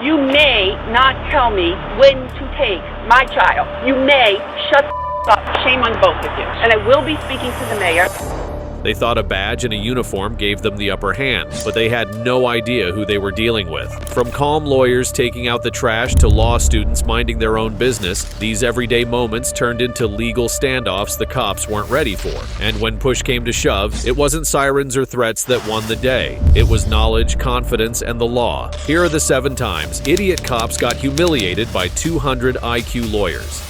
You may not tell me when to take my child. You may shut the up. Shame on both of you. And I will be speaking to the mayor. They thought a badge and a uniform gave them the upper hand, but they had no idea who they were dealing with. From calm lawyers taking out the trash to law students minding their own business, these everyday moments turned into legal standoffs the cops weren't ready for. And when push came to shove, it wasn't sirens or threats that won the day. It was knowledge, confidence, and the law. Here are the 7 times idiot cops got humiliated by 200 IQ lawyers.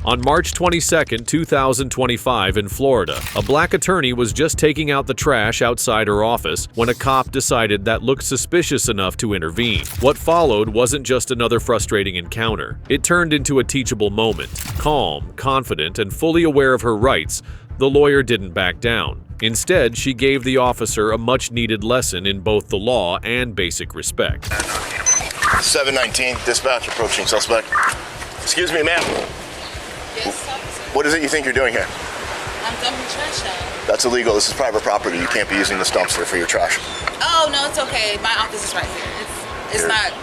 On March 22, 2025 in Florida, a black attorney was just taking out the trash outside her office when a cop decided that looked suspicious enough to intervene. What followed wasn't just another frustrating encounter. It turned into a teachable moment. Calm, confident, and fully aware of her rights, the lawyer didn't back down. Instead, she gave the officer a much-needed lesson in both the law and basic respect. 719, dispatch approaching suspect. Excuse me, ma'am. Yes, officer. What is it you think you're doing here? I'm dumping trash out. That's illegal. This is private property. You can't be using this dumpster for your trash. Oh, no, it's okay. My office is right here. It's not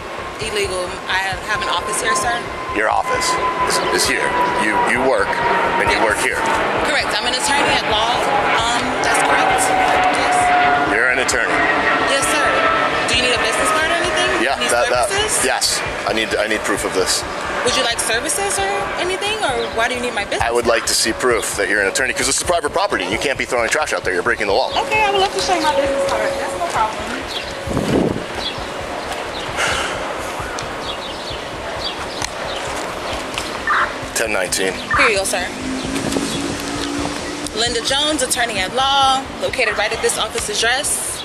illegal. I have an office here, sir. Your office is here. You work, and you work here. Correct. I'm an attorney at law. That's correct. Yes. You're an attorney. Yes, sir. Do you need a business card or anything? Yeah, you need services? yes. I need proof of this. Would you like services or anything, or why do you need my business? I would like to see proof that you're an attorney, because this is private property. You can't be throwing trash out there. You're breaking the law. Okay, I would love to show you my business card. That's no problem. 1019. Here you go, sir. Linda Jones, attorney at law, located right at this office address.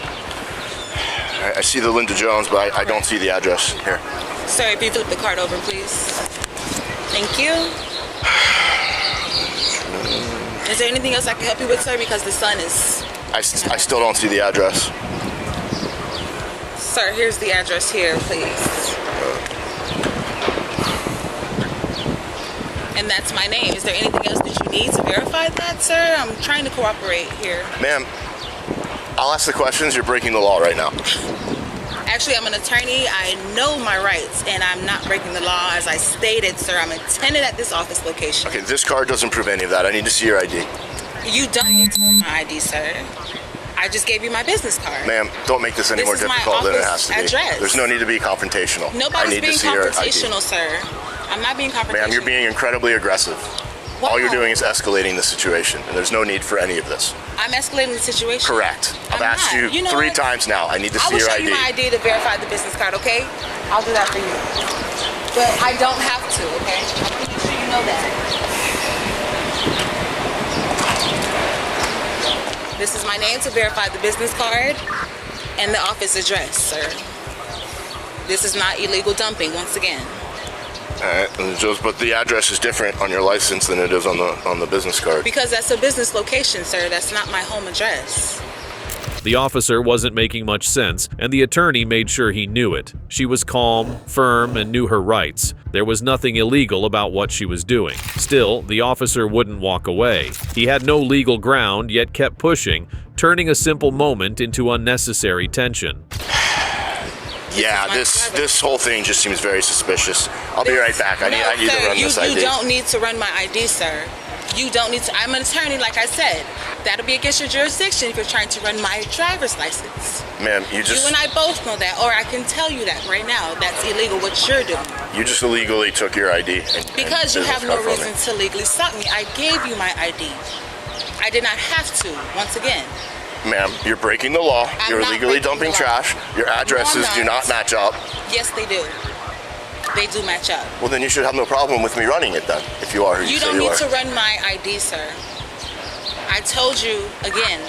I see the Linda Jones, but I don't see the address here. Sir, if you flip the card over, please. Thank you. Is there anything else I can help you with, sir? Because the sun is... I still don't see the address. Sir, here's the address here, please. And that's my name. Is there anything else that you need to verify that, sir? I'm trying to cooperate here. Ma'am, I'll ask the questions. You're breaking the law right now. Actually, I'm an attorney. I know my rights, and I'm not breaking the law. As I stated, sir, I'm a tenant at this office location. Okay, this card doesn't prove any of that. I need to see your ID. You don't need to see my ID, sir. I just gave you my business card. Ma'am, don't make this any more difficult than it has to be. Address. There's no need to be confrontational. Nobody's being confrontational, sir. I'm not being confrontational. Ma'am, you're being incredibly aggressive. Wow. All you're doing is escalating the situation, and there's no need for any of this. I'm escalating the situation. Correct. I've asked you know 3 what? times now. I need to see your ID. I will show you my ID to verify the business card, okay? I'll do that for you. But I don't have to, okay? I'm make sure you know that. This is my name to verify the business card and the office address, sir. This is not illegal dumping, once again. Alright, but the address is different on your license than it is on the business card. Because that's a business location, sir. That's not my home address. The officer wasn't making much sense, and the attorney made sure he knew it. She was calm, firm, and knew her rights. There was nothing illegal about what she was doing. Still, the officer wouldn't walk away. He had no legal ground, yet kept pushing, turning a simple moment into unnecessary tension. Yeah, this whole thing just seems very suspicious. I'll be right back. I need to run this ID. You don't need to run my ID, sir. You don't need to. I'm an attorney, like I said. That'll be against your jurisdiction if you're trying to run my driver's license. Ma'am, you and I both know that, or I can tell you that right now. That's illegal what you're doing. You just illegally took your ID. Because you have no reason to legally stop me. I gave you my ID. I did not have to, once again. Ma'am, you're breaking the law. You're illegally dumping trash. Your addresses do not match up. Yes, they do. They do match up. Well, then you should have no problem with me running it then, if you are who you say you are. You don't need to run my ID, sir. I told you, again,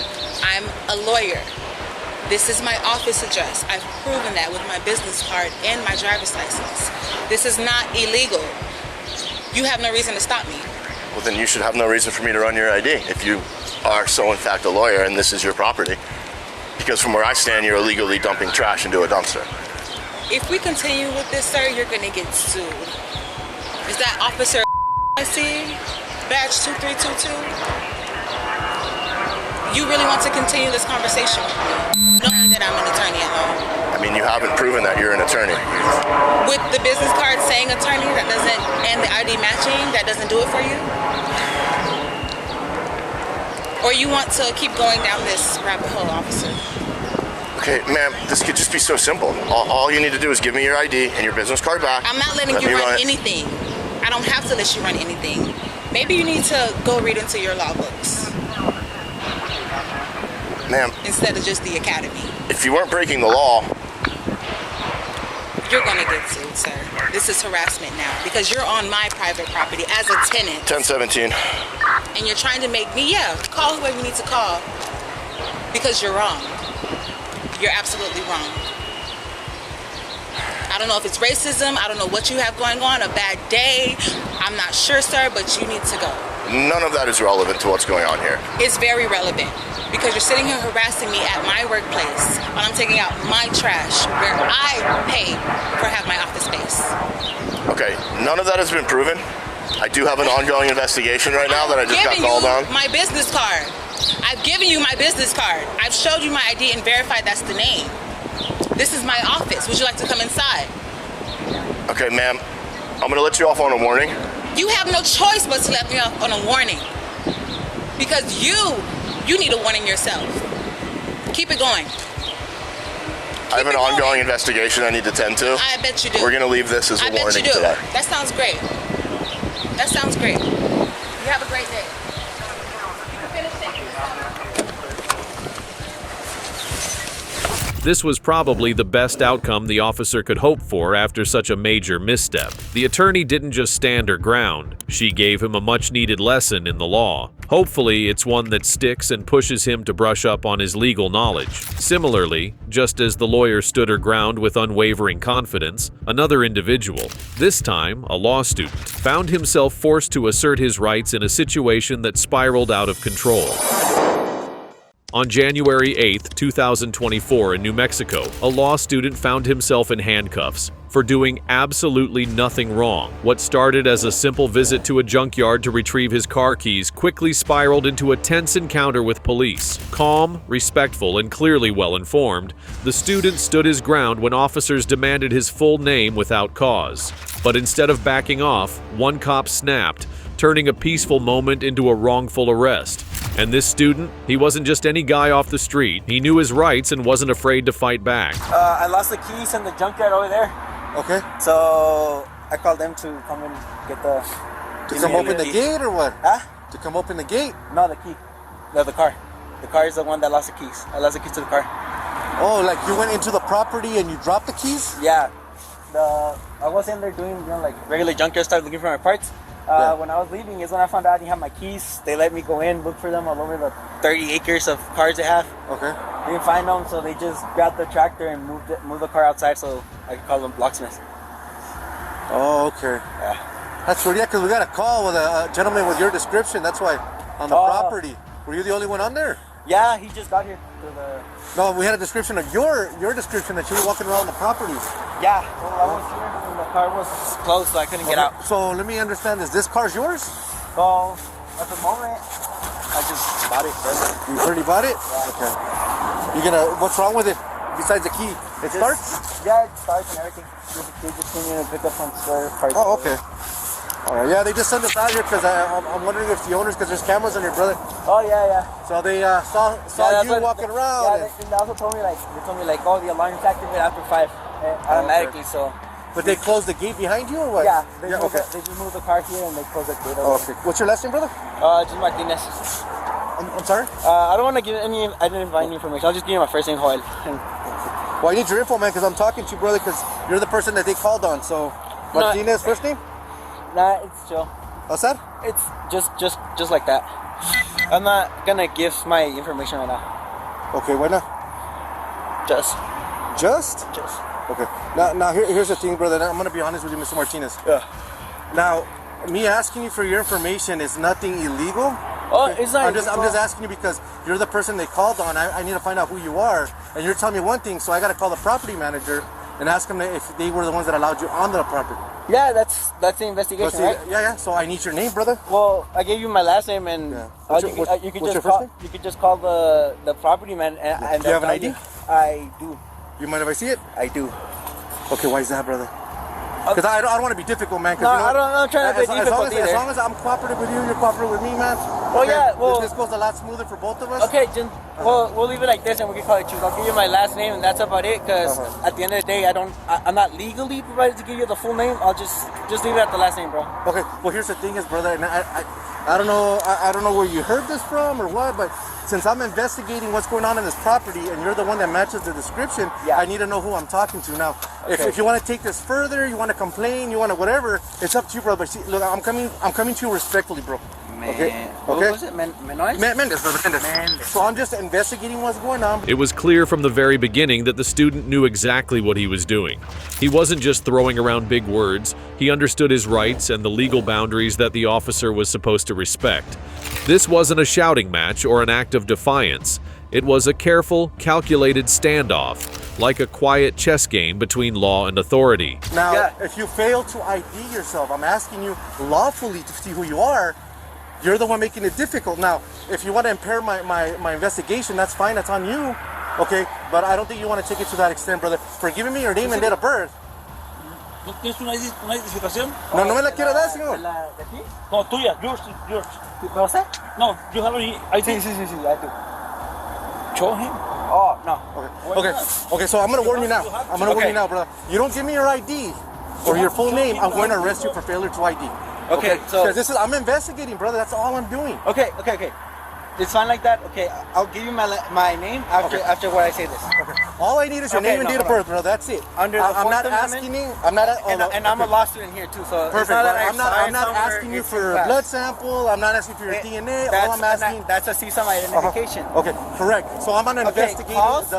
I'm a lawyer. This is my office address. I've proven that with my business card and my driver's license. This is not illegal. You have no reason to stop me. Well, then you should have no reason for me to run your ID if you are so in fact a lawyer and this is your property. Because from where I stand, you're illegally dumping trash into a dumpster. If we continue with this, sir, you're gonna get sued. Is that Officer I see? Badge 2322? You really want to continue this conversation with me, knowing that I'm an attorney at law? I mean, you haven't proven that you're an attorney. With the business card saying attorney, that doesn't, and the ID matching, that doesn't do it for you? Or you want to keep going down this rabbit hole, officer? Okay, ma'am, this could just be so simple. All you need to do is give me your ID and your business card back. I'm not letting you run anything. I don't have to let you run anything. Maybe you need to go read into your law books. Ma'am. Instead of just the academy. If you weren't breaking the law. You're gonna get sued, sir. This is harassment now because you're on my private property as a tenant. 1017. And you're trying to make me, call whoever you need to call because you're wrong. You're absolutely wrong. I don't know if it's racism. I don't know what you have going on, a bad day. I'm not sure, sir, but you need to go. None of that is relevant to what's going on here. It's very relevant because you're sitting here harassing me at my workplace when I'm taking out my trash where I pay for have my office space. Okay, none of that has been proven. I do have an ongoing investigation right now that I just got called on. My business card. I've given you my business card. I've showed you my ID and verified that's the name. This is my office. Would you like to come inside? Okay, ma'am. I'm gonna let you off on a warning. You have no choice but to let me off on a warning. Because you need a warning yourself. Keep it going. I have an ongoing investigation I need to tend to. I bet you do. We're gonna leave this as a warning today. That sounds great. That sounds great. You have a great day. You can finish taking This was probably the best outcome the officer could hope for after such a major misstep. The attorney didn't just stand her ground, she gave him a much-needed lesson in the law. Hopefully, it's one that sticks and pushes him to brush up on his legal knowledge. Similarly, just as the lawyer stood her ground with unwavering confidence, another individual, this time a law student, found himself forced to assert his rights in a situation that spiraled out of control. On January 8, 2024 in New Mexico, a law student found himself in handcuffs for doing absolutely nothing wrong. What started as a simple visit to a junkyard to retrieve his car keys quickly spiraled into a tense encounter with police. Calm, respectful, and clearly well-informed, the student stood his ground when officers demanded his full name without cause. But instead of backing off, one cop snapped, turning a peaceful moment into a wrongful arrest. And this student, he wasn't just any guy off the street. He knew his rights and wasn't afraid to fight back. I lost the keys in the junkyard over there. Okay. So I called them to come and get the... To come open the gate or what? Huh? To come open the gate? No, the key. No, the car. The car is the one that lost the keys. I lost the keys to the car. Oh, like you went into the property and you dropped the keys? Yeah. I was in there doing like regular junkyard stuff, looking for my parts. When I was leaving is when I found out I didn't have my keys. They let me go in, look for them all over the 30 acres of cars they have. Okay. They didn't find them, so they just grabbed the tractor and moved the car outside so I could call them locksmiths. Oh, okay. Yeah. That's weird, yeah, because we got a call with a gentleman with your description. That's why, on the property. Were you the only one on there? Yeah, he just got here. No, we had a description of your description that you were walking around the property. Yeah, well, I was here and the car was closed, so I couldn't get out. So let me understand this car's yours? So at the moment, I just bought it. You already bought it? Yeah. Okay. What's wrong with it besides the key? It starts? Yeah, it starts and everything. They just came in and picked up some spare parts. Oh, okay. All right, yeah, they just sent us out here because I'm wondering if the owners, because there's cameras on your brother. Oh yeah. So they saw you walking around. Yeah, they also told me oh, the alarm's activated after 5 automatically. Okay. So. But they closed the gate behind you or what? Yeah, they just moved the car here and they closed the gate. Oh, okay. What's your last name, brother? Just Martinez. I'm sorry? I don't want to give any identifying information. I'll just give you my first name, Joel. Well, I need your info, man, because I'm talking to you, brother, because you're the person that they called on. So, Martinez, first name? Nah, it's Joe. What's that? It's just like that. I'm not gonna give my information right now. Okay, why not? Just. Okay. Now here's the thing, brother. I'm gonna be honest with you, Mr. Martinez. Yeah. Now, me asking you for your information is nothing illegal. Oh, it's not. I'm just asking you because you're the person they called on. I need to find out who you are, and you're telling me one thing, so I gotta call the property manager and ask them if they were the ones that allowed you on the property. Yeah, that's the investigation, right? Yeah. So I need your name, brother. Well, I gave you my last name, and you could just call the property man. And do you have an ID? I do. You mind if I see it? I do. Okay, why is that, brother? Because I don't want to be difficult, man. No, I don't. I'm trying to be difficult either. As long as I'm cooperative with you, you're cooperative with me, man. Well, yeah. Well, this goes a lot smoother for both of us. Okay, Jen. Well, we'll leave it like this, and we can call it truth. I'll give you my last name, and that's about it. Because at the end of the day, I'm not legally provided to give you the full name. I'll just leave it at the last name, bro. Okay. Well, here's the thing, is, brother, and I don't know. I don't know where you heard this from or what, but since I'm investigating what's going on in this property, and you're the one that matches the description, I need to know who I'm talking to. Now, if you want to take this further, you want to complain, you want to whatever, it's up to you, brother. But see, look, I'm coming to you respectfully, bro. Okay. What was it? Mendes? Mendes, brother. Mendes. So I'm just investigating what's going on. It was clear from the very beginning that the student knew exactly what he was doing. He wasn't just throwing around big words, he understood his rights and the legal boundaries that the officer was supposed to respect. This wasn't a shouting match or an act of defiance. It was a careful, calculated standoff, like a quiet chess game between law and authority. Now, if you fail to ID yourself, I'm asking you lawfully to see who you are. You're the one making it difficult. Now, if you want to impair my investigation, that's fine, that's on you. Okay, but I don't think you want to take it to that extent, brother. For giving me your name and date of birth. ¿No tienes una identificación? No, no me la quiero dar, señor. ¿La de aquí? No, tuya, yours. ¿No sé? No, you have any ID? Sí, I do. Show him. Oh, no. Okay, so I'm going to warn you now. I'm going to warn you now, brother. You don't give me your ID or your full name, I'm going to arrest you for failure to ID. Okay, so I'm investigating, brother. That's all I'm doing. Okay. It's fine like that. Okay, I'll give you my name after what I say this. Okay. All I need is your name and date of birth, bro. That's it. Under the I'm not asking you. I'm not. And I'm a law student here too, so perfect. It's not that I'm not asking you for a blood sample. I'm not asking for your DNA. All I'm asking. That's a CSUM identification. Okay, correct. So I'm gonna investigate. Calls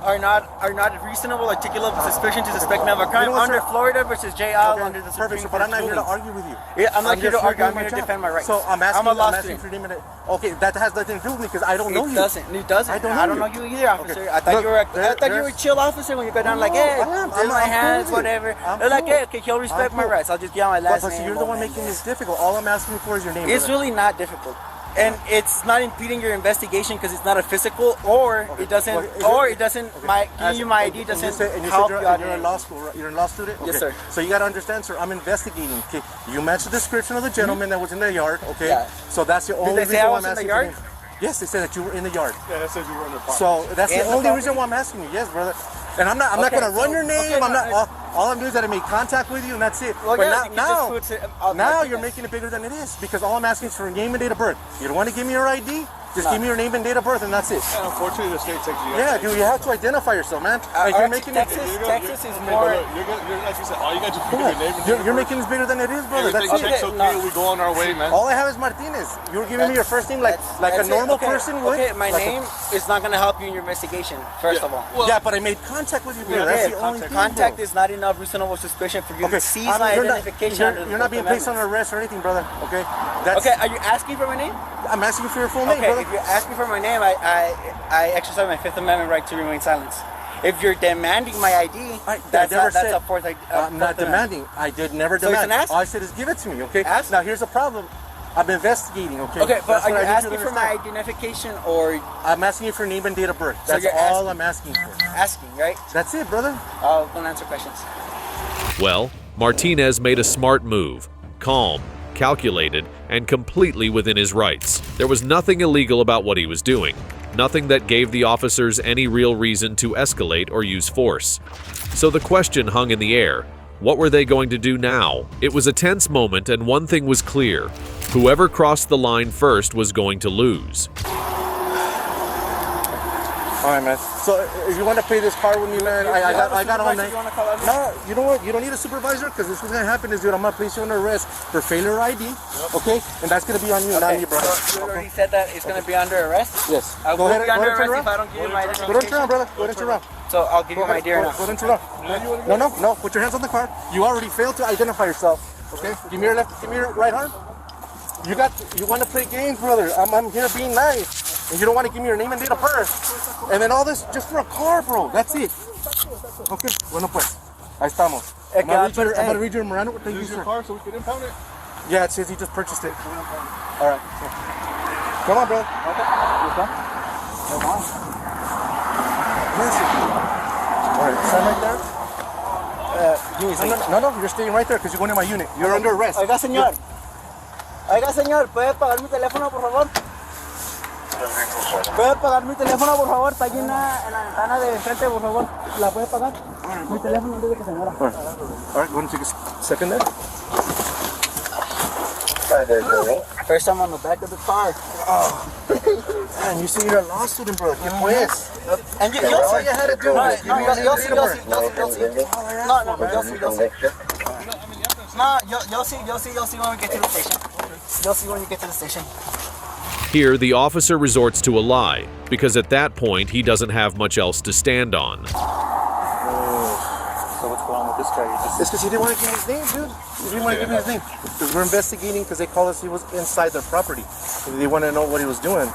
are not reasonable articulable suspicion to suspect me of a crime under Florida versus JL under the Supreme Court. But I'm not here to argue with you. Yeah, I'm not here to argue. I'm here to defend my rights. So I'm asking for your name. Okay, that has nothing to do with me because I don't know you. It doesn't. I don't know you either, officer. I thought you were a chill officer when you go down like, hey, in my hands, whatever. They're like, hey, okay, he'll respect my rights. I'll just give out my last name. But you're the one making this difficult. All I'm asking for is your name. It's really not difficult. And it's not impeding your investigation because it's not a physical, or it doesn't. Giving you my ID doesn't help you out. You're in law school, right? You're a law student. Yes, sir. So you got to understand, sir. I'm investigating. Okay, you match the description of the gentleman that was in the yard. Okay. Yeah. So that's the only reason why I'm asking for you. Yes, they said that you were in the yard. Yeah, that says you were in the park. So that's the only reason why I'm asking you. Yes, brother. And I'm not going to run your name. I'm not. All I'm doing is that I make contact with you, and that's it. Well, but yeah, now you're making it bigger than it is because all I'm asking is for a name and date of birth. You don't want to give me your ID? Just give me your name and date of birth, and that's it. And unfortunately, the state takes you. Yeah, dude, you have to identify yourself, man. You're making Texas is more. You're like you said, all you got to do is your name. You're making this bigger than it is, brother. That's it. Checks okay, we go on our way, man. All I have is Martinez. You're giving me your first name like a normal person would. Okay, my name is not going to help you in your investigation. First of all. Well, yeah, but I made contact with you, brother. That's the only thing. Contact is not enough reasonable suspicion for you to seize my identification. You're not being placed under arrest or anything, brother. Okay. Okay. Are you asking for my name? I'm asking you for your full name, brother. Okay. If you're asking for my name, I exercise my Fifth Amendment right to remain silent. If you're demanding my ID, that's a fourth. I'm not demanding. I did never demand. All I said is give it to me, okay? Ask? Now here's the problem. I'm investigating, okay? Okay, but are you asking for my identification or? I'm asking you for name and date of birth. That's all I'm asking for. Asking, right? That's it, brother. Don't answer questions. Well, Martinez made a smart move. Calm, calculated, and completely within his rights. There was nothing illegal about what he was doing. Nothing that gave the officers any real reason to escalate or use force. So the question hung in the air. What were they going to do now? It was a tense moment, and one thing was clear. Whoever crossed the line first was going to lose. All right, man. So if you want to play this card with me, man, I got all night. No, you know what? You don't need a supervisor because this is what's gonna happen is, dude, I'm gonna place you under arrest for failure ID, okay? And that's gonna be on you, not on you, brother. So you already said that it's gonna be under arrest. Yes. I will be under arrest if I don't give you my identification. Go ahead and turn around, brother. Go ahead and turn around. So I'll give you my ID now. Go ahead and turn around. No. Put your hands on the card. You already failed to identify yourself. Okay. Give me your left. Give me your right arm. You want to play games, brother. I'm here being nice. And you don't want to give me your name and date of birth. And then all this just for a car, bro. That's it. Okay. Bueno pues. Ahí estamos. I'm gonna read your Miranda. Thank you, sir. Your car so we can impound it? Yeah, it says he just purchased it. All right. Come on, bro. Okay. You come? Come on. Listen. Alright, stand right there. No, you're staying right there because you're going to my unit. You're under arrest. Oiga, señor. Oiga, señor, ¿puede pagar mi teléfono, por favor? ¿Puede pagar mi teléfono, por favor? Está aquí en la ventana de enfrente, por favor. ¿La puede pagar? Mi teléfono antes de que se muera. Alright, want to take a second there? First time on the back of the car. Man, you see, you're a law student, bro. ¿Qué pues? And you'll see. All you had to do was No, you'll see. No, you'll see. No, you'll see when we get to the station. You'll see when you get to the station. Here, the officer resorts to a lie, because at that point, he doesn't have much else to stand on. So what's going on with this guy? It's because he didn't want to give me his name, dude. He didn't want to give me his name. Because we're investigating because they called us he was inside their property. They want to know what he was doing.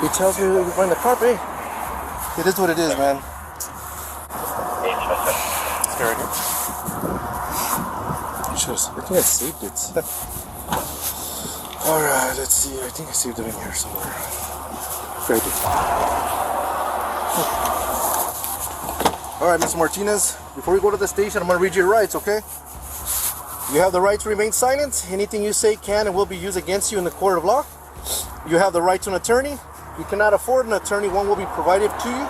He tells me we're in the car, hey. It is what it is, man. Scared him. I think I saved it. Alright, let's see. I think I saved it in here somewhere. Right there. Alright, Mr. Martinez, before we go to the station, I'm going to read your rights, okay? You have the right to remain silent. Anything you say can and will be used against you in the court of law. You have the right to an attorney. You cannot afford an attorney. One will be provided to you.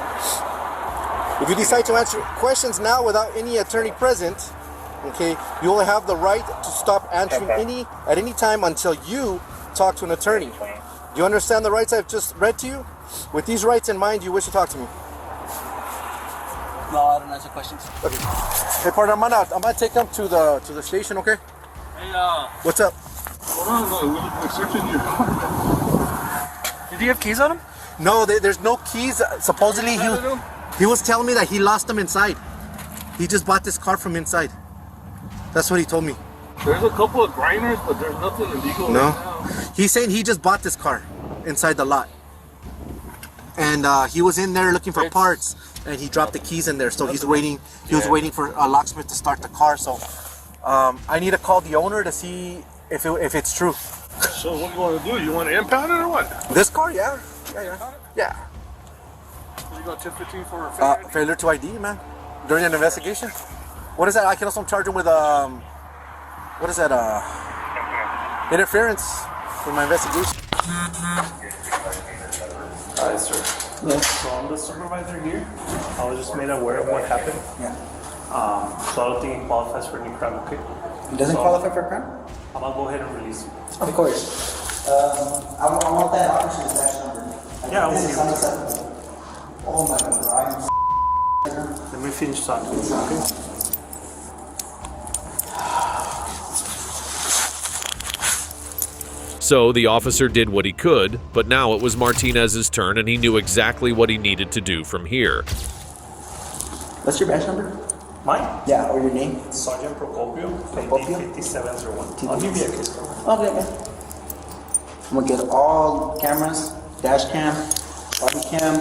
If you decide to answer questions now without any attorney present, okay, you will have the right to stop answering at any time until you talk to an attorney. Do you understand the rights I've just read to you? With these rights in mind, do you wish to talk to me? No, I don't answer questions. Okay. Hey, partner, I'm gonna take them to the station, okay? Hey, What's up? hold on, we're searching your car. Did you have keys on him? No, there's no keys. Supposedly he was telling me that he lost them inside. He just bought this car from inside. That's what he told me. There's a couple of grinders, but there's nothing illegal No. right now. He's saying he just bought this car inside the lot. And he was in there looking for parts and he dropped the keys in there. So he's waiting. He was waiting for a locksmith to start the car. So I need to call the owner to see if it's true. So what do you want to do? You want to impound it or what? This car, yeah. Yeah. You got 10-15 for a Failure to ID, man. During an investigation. What is that? I can also charge him with what is that? Interference in my investigation. Hi, sir. Yes. So I'm the supervisor here. I was just made aware of what happened. Yeah. So I don't think it qualifies for any crime, okay? It doesn't qualify for a crime? I'm gonna go ahead and release you. Of course. I want that officer's dash number. Yeah, I This will is give it. unacceptable. Oh my God, Ryan. Let me finish talking, okay? So the officer did what he could, but now it was Martinez's turn and he knew exactly what he needed to do from here. What's your badge number? Mine? Yeah, or your name? Sergeant Procopio, Procopio? 5701. I'll give you a case card. Okay, man. I'm gonna get all cameras, dash cam, body cam,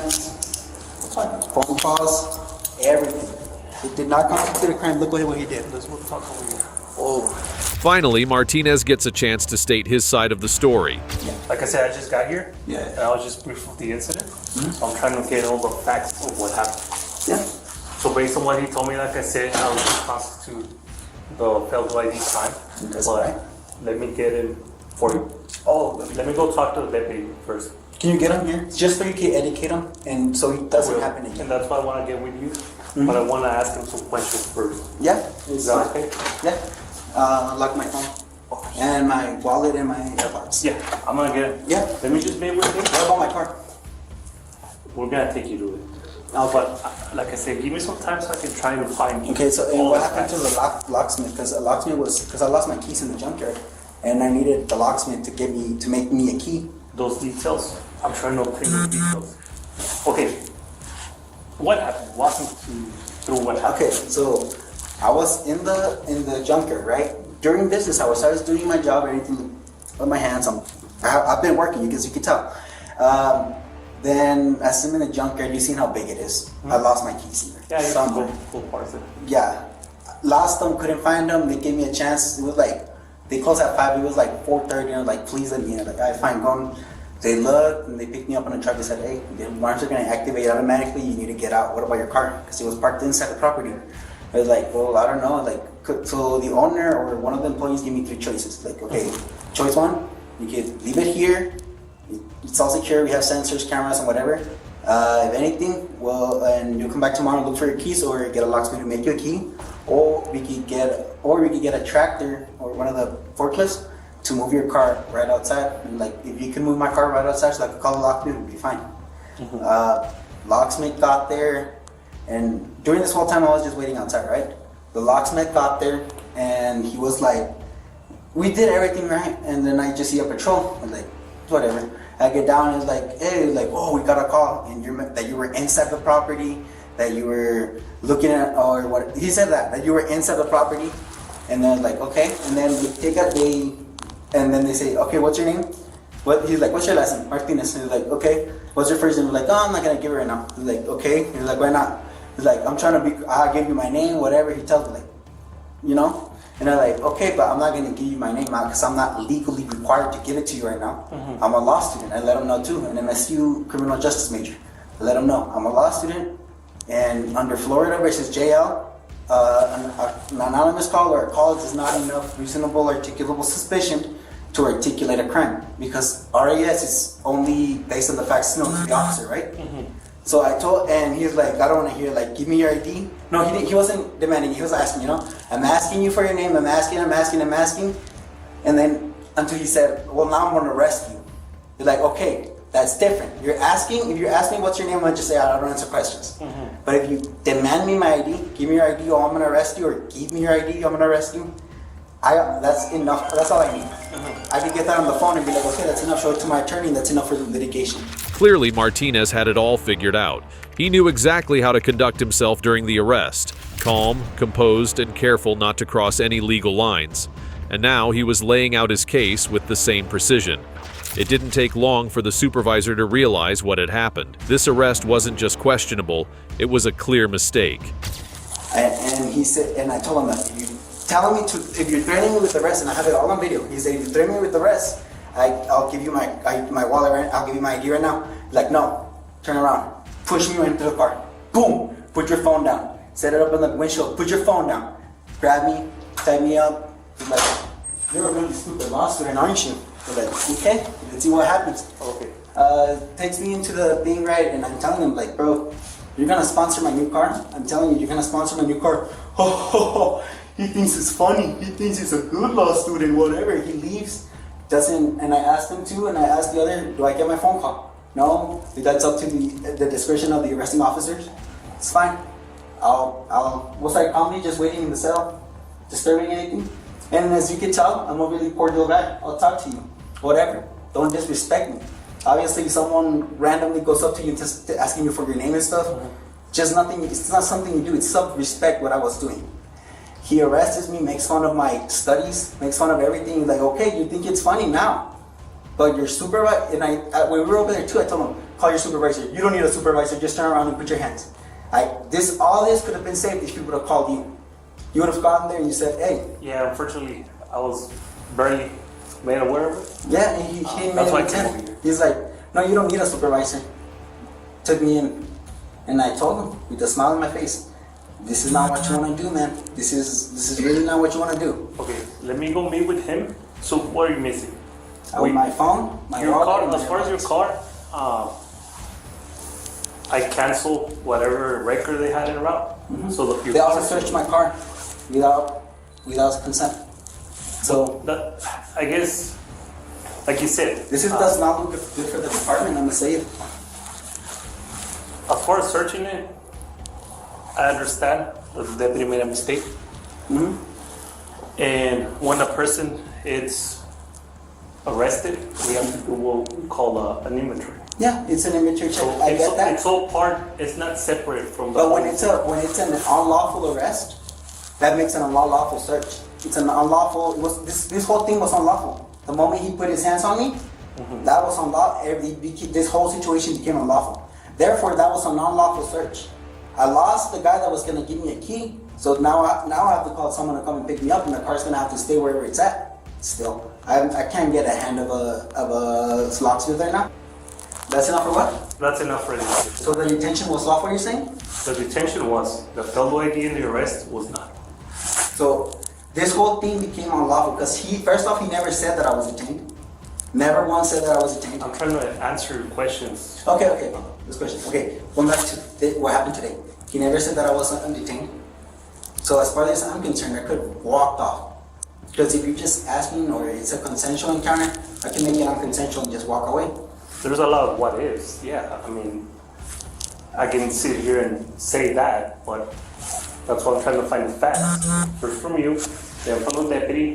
phone calls, everything. It did not constitute a crime. Look what he did. Let's move talk over here. Oh. Finally, Martinez gets a chance to state his side of the story. Like I said, I just got here. Yeah. And I was just briefed of the incident. So I'm trying to get all the facts of what happened. Yeah. So based on what he told me, like I said, I would constitute the failed ID crime. That's But right. let me get in for you. Oh, Let me go talk to the deputy first. can you get him here? Just so you can educate him and so it doesn't happen again. And that's why I want to get with you. But I want to ask him some questions first. Yeah. Is that okay? Yeah. Lock my phone. And my wallet and my AirPods. Yeah, I'm going to get it. Yeah. Let me just be with you. What about my car? We're going to take you to it. Okay. But like I said, give me some time so I can try to find you. Okay, so and all what the happened to facts. the locksmith? Because I lost my keys in the junkyard, and I needed the locksmith to make me a key. Those details. I'm trying to obtain those details. Okay. What happened? Walk me through what happened. Okay, so I was in the junkyard, right? During business hours, I was doing my job, everything with my hands. I've been working, as you can tell. Then as I'm in the junkyard, you seen how big it is. I lost my keys in there. Yeah, you Somewhere. can go parse it. Yeah, lost them, couldn't find them. They gave me a chance. It was like they closed at 5. It was like 4:30. And I was like, please let me in. Like, I fine, going. They looked and they picked me up on a truck. They said, hey, the alarms are going to activate automatically. You need to get out. What about your car? Because it was parked inside the property. I was like, well, I don't know. Like, so the owner or one of the employees gave me 3 choices. Like, okay, choice 1, you could leave it here. It's all secure. We have sensors, cameras, and whatever. If anything, well, and you'll come back tomorrow and look for your keys, or get a locksmith to make you a key, or we could get a tractor or one of the forklifts to move your car right outside. And like, if you can move my car right outside, so I could call the locksmith, it would be fine. Locksmith got there, and during this whole time I was just waiting outside, right? The locksmith got there, and he was like, we did everything right, and then I just see a patrol. I'm like, whatever. I get down and it's like, hey, like, oh, we got a call, and that you were inside the property, that you were looking at, or what, he said that you were inside the property, and then like, okay, and then we take a day, and then they say, okay, what's your name? He's like, what's your last name? Martinez. And he's like, okay, what's your first name? We're like, oh, I'm not gonna give it right now. He's like, okay. He's like, why not? He's like, I'm trying to I'll give you my name, whatever. He tells me, like, you know? And they're like, okay, but I'm not going to give you my name out because I'm not legally required to give it to you right now. I'm a law student. I let them know too, an MSU criminal justice major. I let them know I'm a law student, and under Florida versus JL, an anonymous call or a call is not enough reasonable articulable suspicion to articulate a crime, because RAS is only based on the facts known to the officer, right? So I told, and he was like, I don't want to hear, like, give me your ID. No, he wasn't demanding, he was asking, you know, I'm asking you for your name, I'm asking. And then until he said, well, now I'm going to arrest you. You're like, okay, that's different. If you're asking what's your name, I'm going to just say, I don't answer questions. But if you demand me my ID, give me your ID, or I'm going to arrest you, or give me your ID, I'm going to arrest you, that's enough, that's all I need. I can get that on the phone and be like, okay, that's enough, show it to my attorney, and that's enough for the litigation. Clearly, Martinez had it all figured out. He knew exactly how to conduct himself during the arrest, calm, composed, and careful not to cross any legal lines. And now he was laying out his case with the same precision. It didn't take long for the supervisor to realize what had happened. This arrest wasn't just questionable, it was a clear mistake. And he said, and I told him that if you're threatening me with arrest, and I have it all on video, he said, if you threaten me with arrest, I'll give you my wallet, right? I'll give you my ID right now. He's like, no, turn around, push me into the car, boom, put your phone down, set it up on the windshield, put your phone down, grab me, tie me up. He's like, you're a really stupid law student, aren't you? He's like, okay, let's see what happens. Okay. Takes me into the thing, right, and I'm telling him, like, bro, you're gonna sponsor my new car? I'm telling you, you're gonna sponsor my new car. Oh, he thinks it's funny. He thinks he's a good law student, whatever. He leaves, and I asked him to, and I asked the other, do I get my phone call? No, that's up to the discretion of the arresting officers. It's fine. We'll start calmly, just waiting in the cell, disturbing anything. And as you can tell, I'm a really cordial guy. I'll talk to you, whatever. Don't disrespect me. Obviously, if someone randomly goes up to you just asking you for your name and stuff, just nothing. It's not something you do. It's self-respect what I was doing. He arrests me, makes fun of my studies, makes fun of everything. He's like, okay, you think it's funny now, but your supervisor, and when we were over there too, I told him, call your supervisor. You don't need a supervisor, just turn around and put your hands. All this could have been saved if people would have called you. You would have gone there and you said, hey. Yeah, unfortunately, I was barely made aware of it. Yeah, and he made it attempt. He's like, no, you don't need a supervisor. Took me in, and I told him with a smile on my face, this is not what you want to do, man. This is really not what you want to do. Okay, let me go meet with him. So what are you missing? My phone, your car. As far as your car, I canceled whatever record they had in route. So they also searched my car without consent. So I guess, like you said, this does not look good for the department. I'm gonna say it. As far as searching it, I understand that the deputy made a mistake. And when a person is arrested, we have to do what we call an inventory. Yeah, it's an inventory check. So I get that. It's all part. It's not separate from. But when it's an unlawful arrest, that makes an unlawful search. It's an unlawful. This whole thing was unlawful. The moment he put his hands on me, that was unlawful. This whole situation became unlawful. Therefore, that was an unlawful search. I lost the guy that was going to give me a key, so now I have to call someone to come and pick me up, and the car's going to have to stay wherever it's at still. I can't get a hand of a locksmith right now. That's enough for what? That's enough for the detention. So the detention was lawful, you're saying? The detention was. The photo ID and the arrest was not. So this whole thing became unlawful because first off, he never said that I was detained. Never once said that I was detained. I'm trying to answer your questions. Okay. This question. Okay, going back to what happened today. He never said that I wasn't detained. So as far as I'm concerned, I could have walked off. Because if you just ask me or it's a consensual encounter, I can make it unconsensual and just walk away. There's a lot of what ifs. Yeah, I mean, I can sit here and say that, but that's why I'm trying to find the facts. First from you, then from the deputy,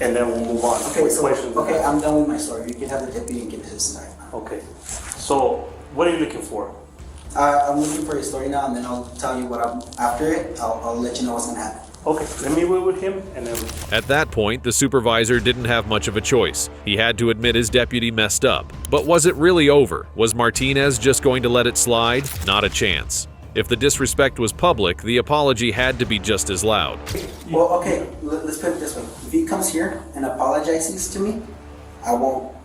and then we'll move on. Okay, with questions. Okay, I'm done with my story. You can have the deputy and give his story. Okay. So, what are you looking for? I'm looking for your story now, and then I'll tell you what I'm after it. I'll let you know what's gonna happen. Okay, let me wait with him, and then. At that point, the supervisor didn't have much of a choice. He had to admit his deputy messed up. But was it really over? Was Martinez just going to let it slide? Not a chance. If the disrespect was public, the apology had to be just as loud. Well, okay, let's put it this way. If he comes here and apologizes to me, I won't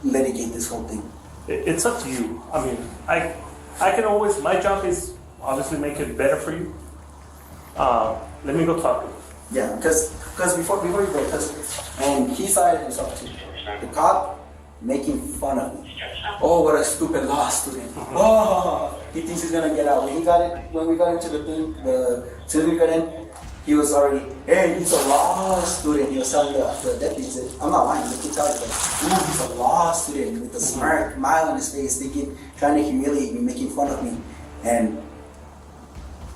litigate this whole thing. It's up to you. I mean, I can always. My job is obviously make it better for you. Let me go talk to him. Yeah, because before you go, and he saw it himself too. The cop making fun of me. Oh, what a stupid law student. Oh, he thinks he's gonna get out. When we got into the thing, as soon as we got in, he was already, hey, he's a law student. He was telling the deputy, he said, I'm not lying, the kid telling me, he's a law student with a smirk, smile on his face, trying to humiliate me, making fun of me. And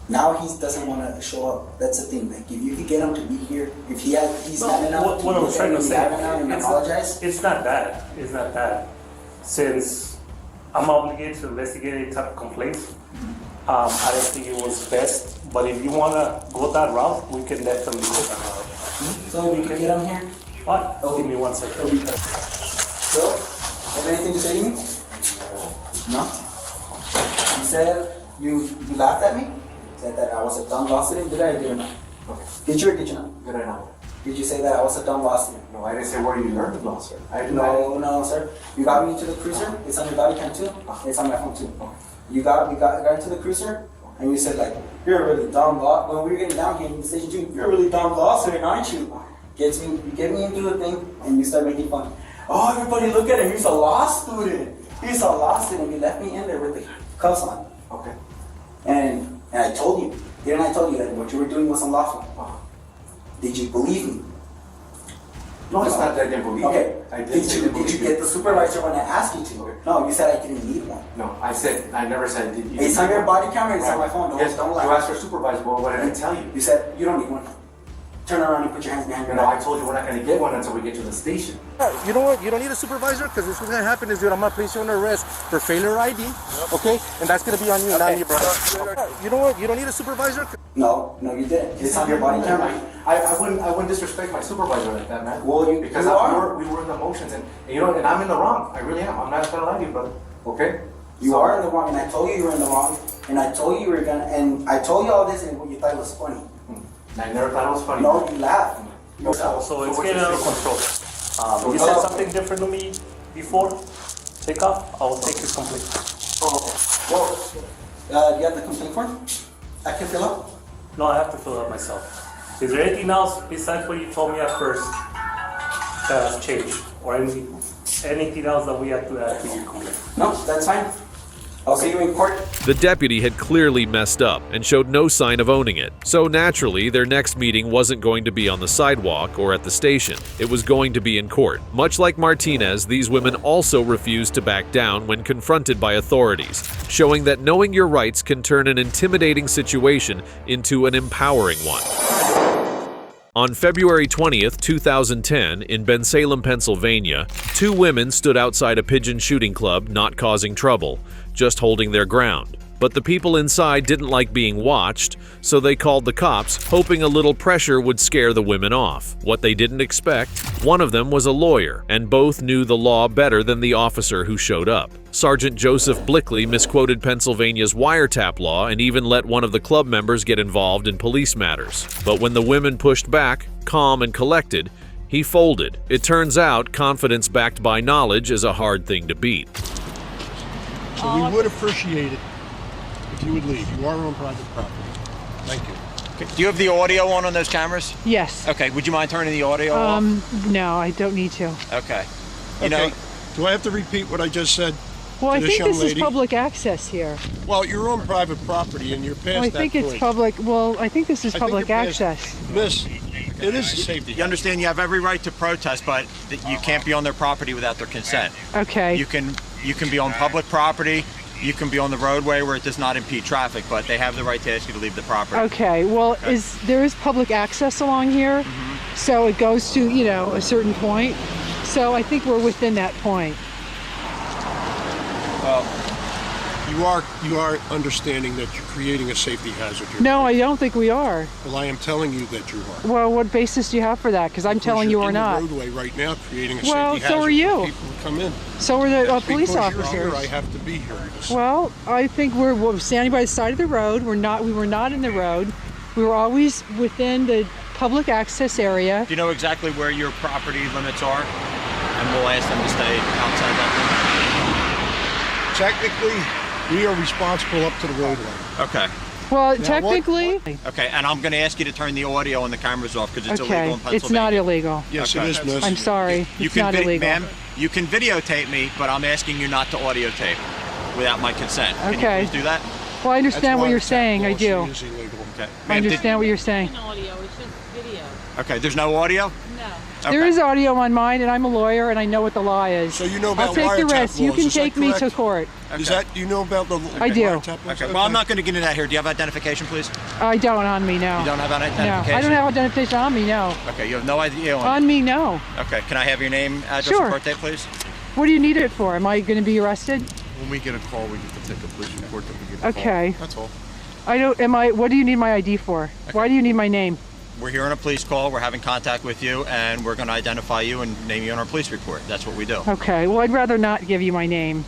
now he doesn't want to show up. That's the thing. Like, if you could get him to be here, if he's not enough what I'm trying to say, and apologize. It's not that. It's not that. Since I'm obligated to investigate any type of complaints, I don't think it was best. But if you want to go that route, we can definitely go that route. So we can get him here. What? Give me 1 second. So, have anything to say to me? No? You said you laughed at me? Said that I was a dumb law student? Did I or did I not? Okay. Did you or did you not? Did I not? Did you say that I was a dumb law student? No, I didn't say where you learned the law, sir. No, sir. You got me to the cruiser. It's on your body cam too. It's on my phone too. You got into the cruiser, and you said like, you're a really dumb law. When we were getting down here in the station too, you're a really dumb law student, aren't you? You get me into the thing, and you start making fun. Oh, everybody look at him. He's a law student. He's a law student. You left me in there with the cuffs on. Okay. And I told you. Didn't I tell you that what you were doing was unlawful? Did you believe me? No, it's not that I didn't believe you. Okay. Did you get the supervisor when I asked you to? Okay. No, you said I didn't need one. No, I never said did you. It's on your body camera, it's on my phone. Yes, Don't you lie. asked for a supervisor, but what did I tell you? You said you don't need one. Turn around and put your hands behind your No, I back. told you we're not going to get one until we get to the station. You know what? You don't need a supervisor because what's going to happen is, dude, I'm going to place you under arrest for failure ID, okay? And that's going to be on you, not you, brother. You know what? You don't need a supervisor. No, you didn't. It's on your body camera. I wouldn't disrespect my supervisor like that, man. Well, because you are. We were in the motions, and you know, and I'm in the wrong. I really am. I'm not going to lie to you, brother. Okay? You are in the wrong, and I told you were in the wrong, and I told you were gonna, and I told you all this, and you thought it was funny. I never thought it was funny. No, you laughed. So it's getting out of control. You said something different to me before. Take off. I will take your complaint. Do you have the complaint form? I can fill out? No, I have to fill it out myself. Is there anything else besides what you told me at first that has changed, or anything else that we have to add to your complaint? No, that's fine. I'll see you in court. The deputy had clearly messed up and showed no sign of owning it. So naturally, their next meeting wasn't going to be on the sidewalk or at the station. It was going to be in court. Much like Martinez, these women also refused to back down when confronted by authorities, showing that knowing your rights can turn an intimidating situation into an empowering one. On February 20th, 2010, in Bensalem, Pennsylvania, two women stood outside a pigeon shooting club, not causing trouble, just holding their ground. But the people inside didn't like being watched, so they called the cops, hoping a little pressure would scare the women off. What they didn't expect, one of them was a lawyer, and both knew the law better than the officer who showed up. Sergeant Joseph Blickley misquoted Pennsylvania's wiretap law and even let one of the club members get involved in police matters. But when the women pushed back, calm and collected, He folded. It turns out confidence backed by knowledge is a hard thing to beat. So we would appreciate it if you would leave. You are on private property. Thank you. Okay. Do you have the audio on those cameras? Yes. Okay, would you mind turning the audio off? No, I don't need to. Okay. You know, do I have to repeat what I just said? Well, I to this think this young is lady? public access here. Well, you're on private property and you're past Well, I think that it's point. public. Well, I think this is I think public you're past- access. Miss, it is a safety. You understand you have every right to protest, but that you can't be on their property without their consent. Okay. You can be on public property, you can be on the roadway where it does not impede traffic, but they have the right to ask you to leave the property. Okay. Well, there is public access along here, so it goes to a certain point. So I think we're within that point. Well, you are understanding that you're creating a safety hazard here. No, I don't think we are. Well, I am telling you that you are. Well, what basis do you have for that? Because I'm telling you you're we're not. in the roadway right now, creating a Well, safety hazard so are you. for people who come in. So are the police Because officers. you're here, I have to be here. Well, I think we're standing by the side of the road. We were not in the road. We were always within the public access area. Do you know exactly where your property limits are? And we'll ask them to stay outside that Technically, we are responsible up to the roadway. limit. Okay. Well, Now, technically, Okay, and I'm going to ask you to turn the audio and the cameras off because it's illegal in Pennsylvania. it's not illegal. Yes, Okay. it is, miss. I'm sorry, You it's can not illegal. Ma'am, you can videotape me, but I'm asking you not to audio tape without my consent. Can Okay. you please do that? Well, I understand what you're saying. I do. It is illegal. Okay. I Ma'am, understand what you're saying. Okay, there's no audio? There is audio on mine, and I'm a lawyer, and I know what the law is. So you know about I'll take the wiretap risk. You laws, can is that take me to correct? court. Is that, do you know about the I do. wiretap laws? Okay, well, I'm not going to get into that here. Do you have identification, please? I don't on me, no. You don't have an No, identification? I don't have identification on me, no. Okay, you have no idea On me, no. Okay, can I have your name, address, Sure. and birthday, please? What do you need it for? Am I going to be arrested? When we get a call, we get to take a police report that we get a Okay. call. That's all. What do you need my ID for? Why do you need my name? We're here on a police call. We're having contact with you, and we're going to identify you and name you on our police report. That's what we do. Okay, well, I'd rather not give you my name.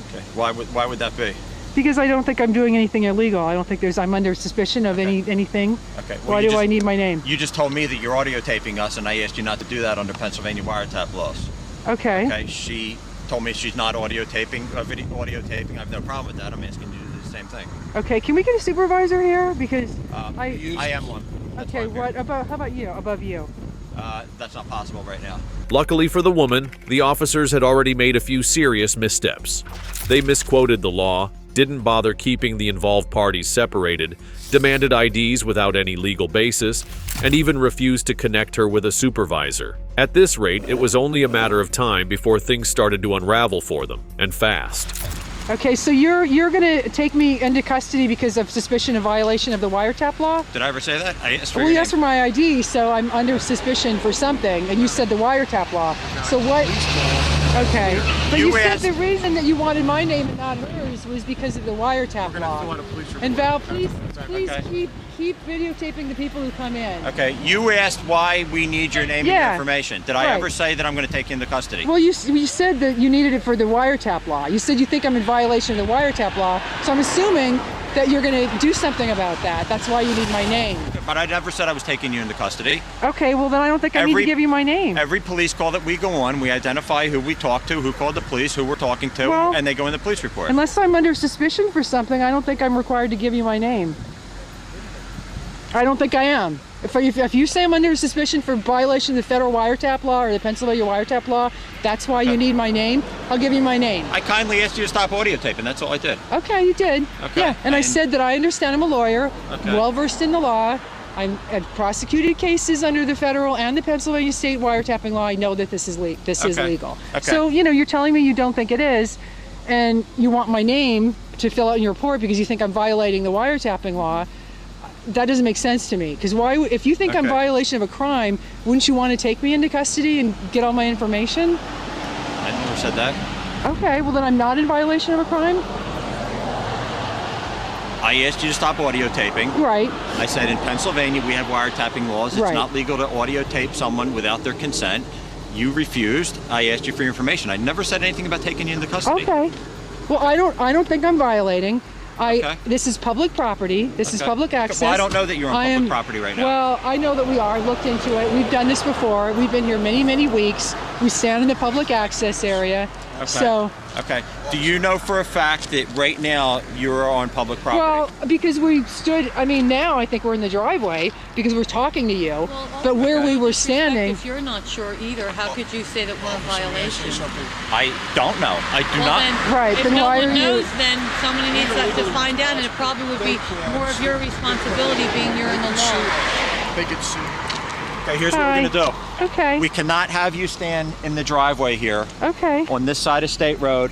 Okay. Why would that be? Because I don't think I'm doing anything illegal. I don't think I'm under suspicion of anything. Okay. Well, Why do I need my name? You just told me that you're audio taping us, and I asked you not to do that under Pennsylvania wiretap laws. Okay. Okay. She told me she's not audio taping. Audio taping. I have no problem with that. I'm asking you to do the same thing. Okay, can we get a supervisor here? Because I am one. That's Okay, why I'm here. how about you? Above you? That's not possible right now. Luckily for the woman, the officers had already made a few serious missteps. They misquoted the law, didn't bother keeping the involved parties separated, demanded IDs without any legal basis, and even refused to connect her with a supervisor. At this rate, it was only a matter of time before things started to unravel for them, and fast. Okay, so you're gonna take me into custody because of suspicion of violation of the wiretap law? Did I ever say that? I asked for Well, your you asked for my ID, so I'm under suspicion for something, and you said the wiretap law. So what? Okay, but you said the reason that you wanted my name and not hers was because of the wiretap law. And Val, please keep videotaping the people who come in. Okay, you asked why we need your name and your information. Did I ever say that I'm going to take you into custody? Well, you said that you needed it for the wiretap law. You said you think I'm in violation of the wiretap law, so I'm assuming that you're going to do something about that. That's why you need my name. But I never said I was taking you into custody. Okay, well then I don't think I need to give you my name. Every police call that we go on, we identify who we talk to, who called the police, who we're talking to, Well, and they go in the police report. Unless I'm under suspicion for something, I don't think I'm required to give you my name. I don't think I am. If you say I'm under suspicion for violation of the federal wiretap law or the Pennsylvania wiretap law, that's why you need my name, I'll give you my name. I kindly asked you to stop audio taping, that's all I did. Okay, you did. Okay. Yeah, and I said that I understand I'm a lawyer, Okay. well versed in the law. I've prosecuted cases under the federal and the Pennsylvania state wiretapping law. I know that this is legal. Okay. So, you're telling me you don't think it is, and you want my name to fill out in your report because you think I'm violating the wiretapping law. That doesn't make sense to me. Because if you think I'm violation of a crime, wouldn't you want to take me into custody and get all my information? I never said that. Okay, well then I'm not in violation of a crime? I asked you to stop audio taping. Right. I said in Pennsylvania we have wiretapping laws. It's Right. not legal to audio tape someone without their consent. You refused. I asked you for your information. I never said anything about taking you into custody. Okay. Well, I don't think I'm violating. Okay. This is public property. This is Okay. public access. Well, I don't know that you're on public property right now. Well, I know that we are. I looked into it. We've done this before. We've been here many, many weeks. We stand in the public access area. Okay. So. Okay. Do you know for a fact that right now you're on public property? Well, because we stood, I mean, now I think we're in the driveway because we're talking to you. Well, but where we were standing. If you're not sure either, how could you say that we're in violation? I don't know. I do Well, not. then, Right, if then no why one are you- knows, then somebody needs to find out, and it probably would be more of your responsibility being you're in the law. They could sue. Okay, here's what we're gonna do. Okay. We cannot have you stand in the driveway here Okay. on this side of State Road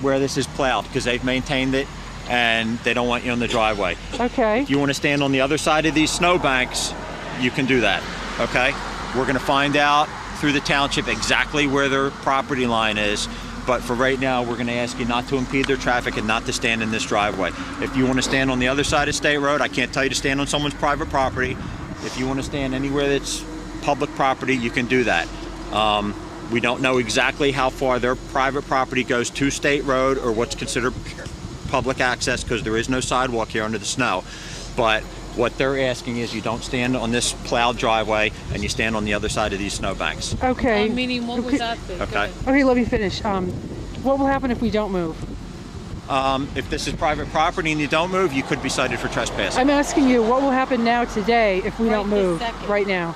where this is plowed because they've maintained it and they don't want you on the driveway. Okay. If you want to stand on the other side of these snowbanks, you can do that, okay? We're gonna find out through the township exactly where their property line is, but for right now, we're gonna ask you not to impede their traffic and not to stand in this driveway. If you wanna stand on the other side of State Road, I can't tell you to stand on someone's private property. If you wanna stand anywhere that's public property, you can do that. We don't know exactly how far their private property goes to State Road or what's considered public access because there is no sidewalk here under the snow. But what they're asking is you don't stand on this plowed driveway and you stand on the other side of these snowbanks. Okay. Meaning, what was that? Okay. Okay, let me finish. What will happen if we don't move? If this is private property and you don't move, you could be cited for trespassing. I'm asking you, what will happen now today if we don't Right this move second. right now?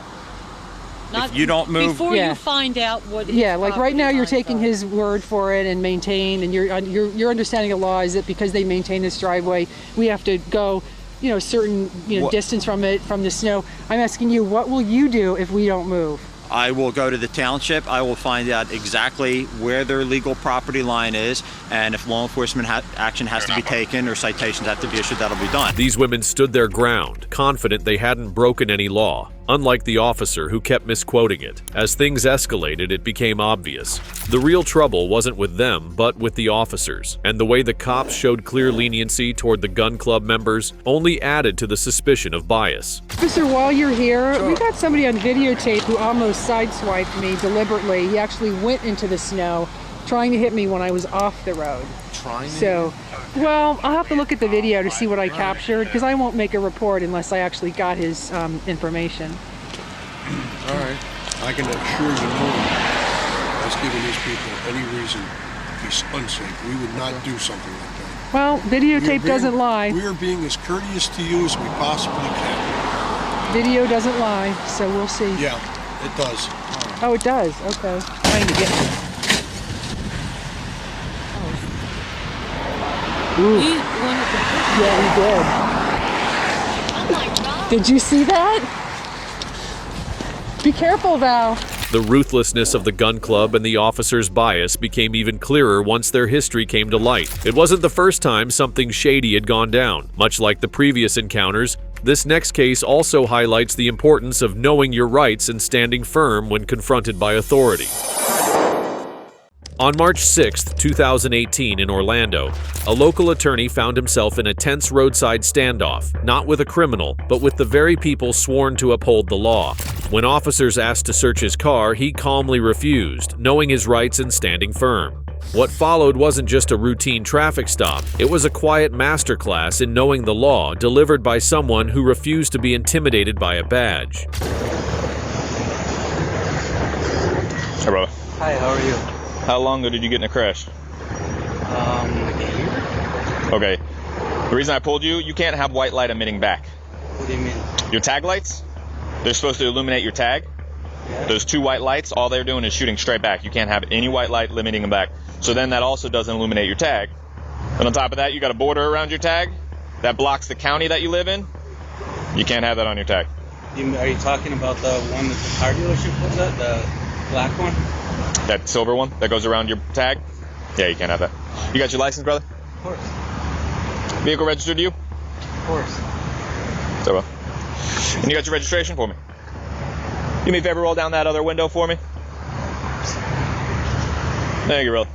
Not If you don't move- before Yeah. you find out what. his Yeah, like right property now you're lines taking are. his word for it and maintain, and your understanding of law is that because they maintain this driveway, we have to go, certain What- distance from it, from the snow. I'm asking you, what will you do if we don't move? I will go to the township. I will find out exactly where their legal property line is, and if law enforcement action has to be taken or citations have to be issued, that'll be done. These women stood their ground, confident they hadn't broken any law, unlike the officer who kept misquoting it. As things escalated, it became obvious. The real trouble wasn't with them, but with the officers, and the way the cops showed clear leniency toward the gun club members only added to the suspicion of bias. Officer, while you're here, we got somebody on videotape who almost sideswiped me deliberately. He actually went into the snow trying to hit me when I was off the road. Well, I'll have to look at the video to see what I captured because I won't make a report unless I actually got his information. All right. I can assure you no one has given these people any reason to be unsafe. We would not do something like that. Well, videotape doesn't lie. We are being as courteous to you as we possibly can. Video doesn't lie, so we'll see. Yeah, it does. Oh, it does? Okay. Trying to get... Ooh. He wanted to push Yeah, he did. Oh my God. Did you see that? Be careful, Val. The ruthlessness of the gun club and the officers' bias became even clearer once their history came to light. It wasn't the first time something shady had gone down. Much like the previous encounters, this next case also highlights the importance of knowing your rights and standing firm when confronted by authority. On March 6, 2018 in Orlando, a local attorney found himself in a tense roadside standoff, not with a criminal, but with the very people sworn to uphold the law. When officers asked to search his car, he calmly refused, knowing his rights and standing firm. What followed wasn't just a routine traffic stop, it was a quiet masterclass in knowing the law delivered by someone who refused to be intimidated by a badge. Hey, brother. Hi, how are you? How long ago did you get in a crash? Like a year? Okay. The reason I pulled you, you can't have white light emitting back. What do you mean? Your tag lights, they're supposed to illuminate your tag. Yeah. Those two white lights, all they're doing is shooting straight back. You can't have any white light limiting them back. So then that also doesn't illuminate your tag. And on top of that, you got a border around your tag that blocks the county that you live in. You can't have that on your tag. Are you talking about the one that the car dealership was at? The black one? That silver one that goes around your tag? Yeah, you can't have that. You got your license, brother? Of course. Vehicle registered to you? Of course. So well. And you got your registration for me? Do me a favor, roll down that other window for me. Thank you, brother.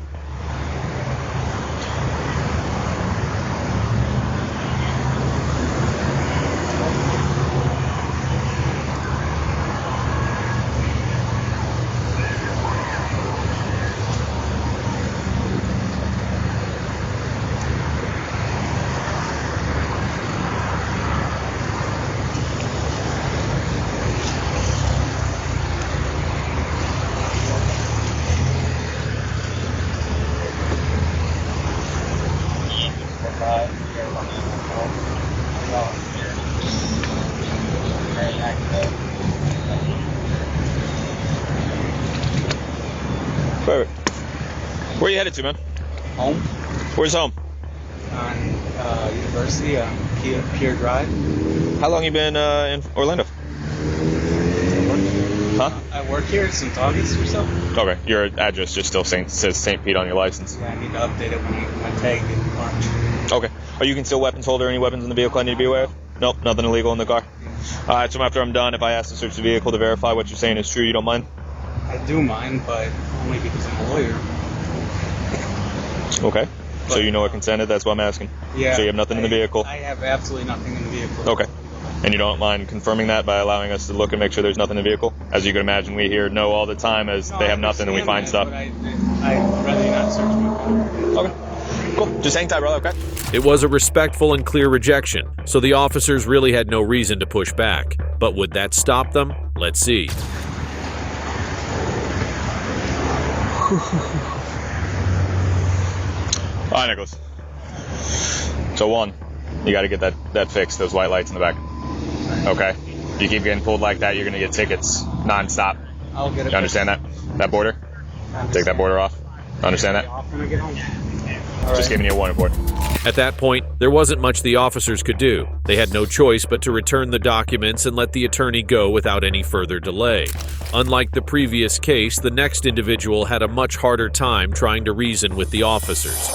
Perfect. Where are you headed to, man? Home. Where's home? On University, Pier Drive. How long you been in Orlando? Huh? I work here since August or so. Okay, your address just still says St. Pete on your license. Yeah, I need to update it when my tag gets March. Okay. Are you concealed weapons holder? Any weapons in the vehicle I need to be aware of? Nope, nothing illegal in the car. All right, so after I'm done, if I ask to search the vehicle to verify what you're saying is true, you don't mind? I do mind, but only because I'm a lawyer. Okay. So you know what consented? That's what I'm asking. Yeah. So you have nothing in the vehicle? I have absolutely nothing in the vehicle. Okay. And you don't mind confirming that by allowing us to look and make sure there's nothing in the vehicle? As you can imagine, we hear no all the time as they have nothing and we find stuff. I'd rather not search my car. Okay. Cool. Just hang tight, brother, okay? It was a respectful and clear rejection, so the officers really had no reason to push back. But would that stop them? Let's see. All right, Nicholas. So one, you got to get that fixed, those white lights in the back. Okay? You keep getting pulled like that, you're going to get tickets nonstop. I'll get it. You understand that? That border? Take that border off. Understand that? When I get home. Just giving you a warning for it. At that point, there wasn't much the officers could do. They had no choice but to return the documents and let the attorney go without any further delay. Unlike the previous case, the next individual had a much harder time trying to reason with the officers.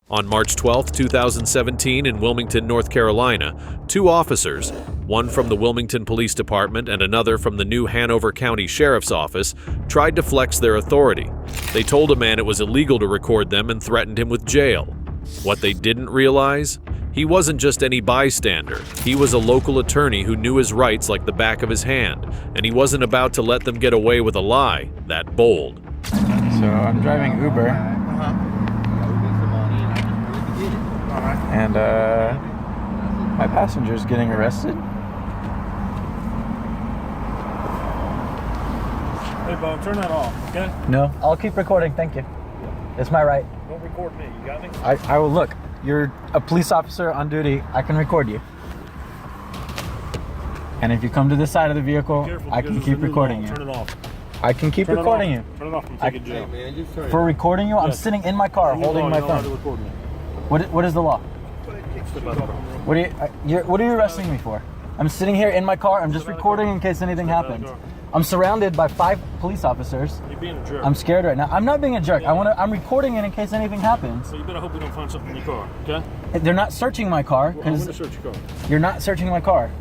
On March 12, 2017, in Wilmington, North Carolina, two officers, one from the Wilmington Police Department and another from the new Hanover County Sheriff's Office, tried to flex their authority. They told a man it was illegal to record them and threatened him with jail. What they didn't realize? He wasn't just any bystander. He was a local attorney who knew his rights like the back of his hand, and he wasn't about to let them get away with a lie that bold. So I'm driving Uber. And my passenger's getting arrested. Hey Bob, turn that off, okay? No, I'll keep recording, thank you. It's my right. Don't record me, you got me? I will look. You're a police officer on duty, I can record you. And if you come to this side of the vehicle, I can keep recording you. Turn it off. I can keep recording you. Turn it off, I'm taking jail. For recording you, I'm sitting in my car holding my phone. What is the law? What are you arresting me for? I'm sitting here in my car. I'm just recording in case anything happens. I'm surrounded by 5 police officers. You're being a jerk. I'm scared right now. I'm not being a jerk. I'm recording it in case anything happens. So you better hope we don't find something in your car, okay? They're not searching my car Well, I'm because gonna search your car. you're not searching my car.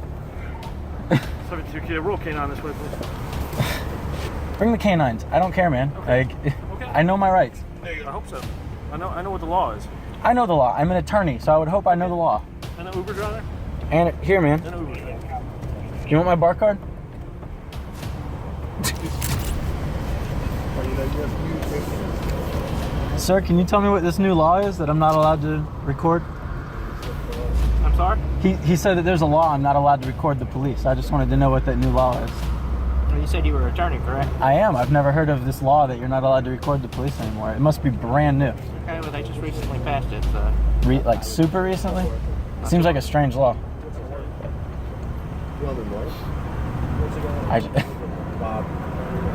72 roll canine this way, please. Bring the canines. I don't care, man. Okay. I know my rights. I hope so. I know what the law is. I know the law. I'm an attorney, so I would hope I know the law. And an Uber driver? And here, man. And an Uber driver. You want my bar card? Sir, can you tell me what this new law is that I'm not allowed to record? I'm sorry? He said that there's a law I'm not allowed to record the police. I just wanted to know what that new law is. Well, you said you were an attorney, correct? I am. I've never heard of this law that you're not allowed to record the police anymore. It must be brand new. Okay, well, they just recently passed it, so... Like super recently? Seems like a strange law.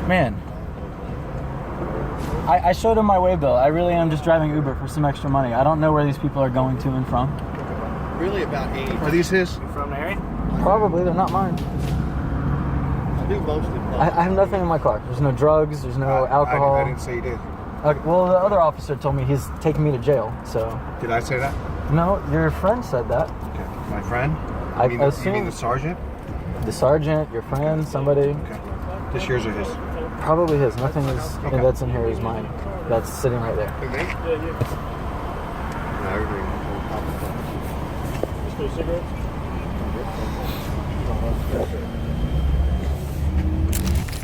Man. I showed him my way bill. I really am just driving Uber for some extra money. I don't know where these people are going to and from. Really about 80. Are these his? You from the area? Probably. They're not mine. I do most of them. I have nothing in my car. There's no drugs. There's no alcohol. I didn't say you did. Okay, well, the other officer told me he's taking me to jail, so... Did I say that? No, your friend said that. Okay. My friend? I you mean the sergeant? The sergeant, your friend, somebody. Okay. This yours or his? Probably his. Nothing is that's in here is mine. That's sitting right there.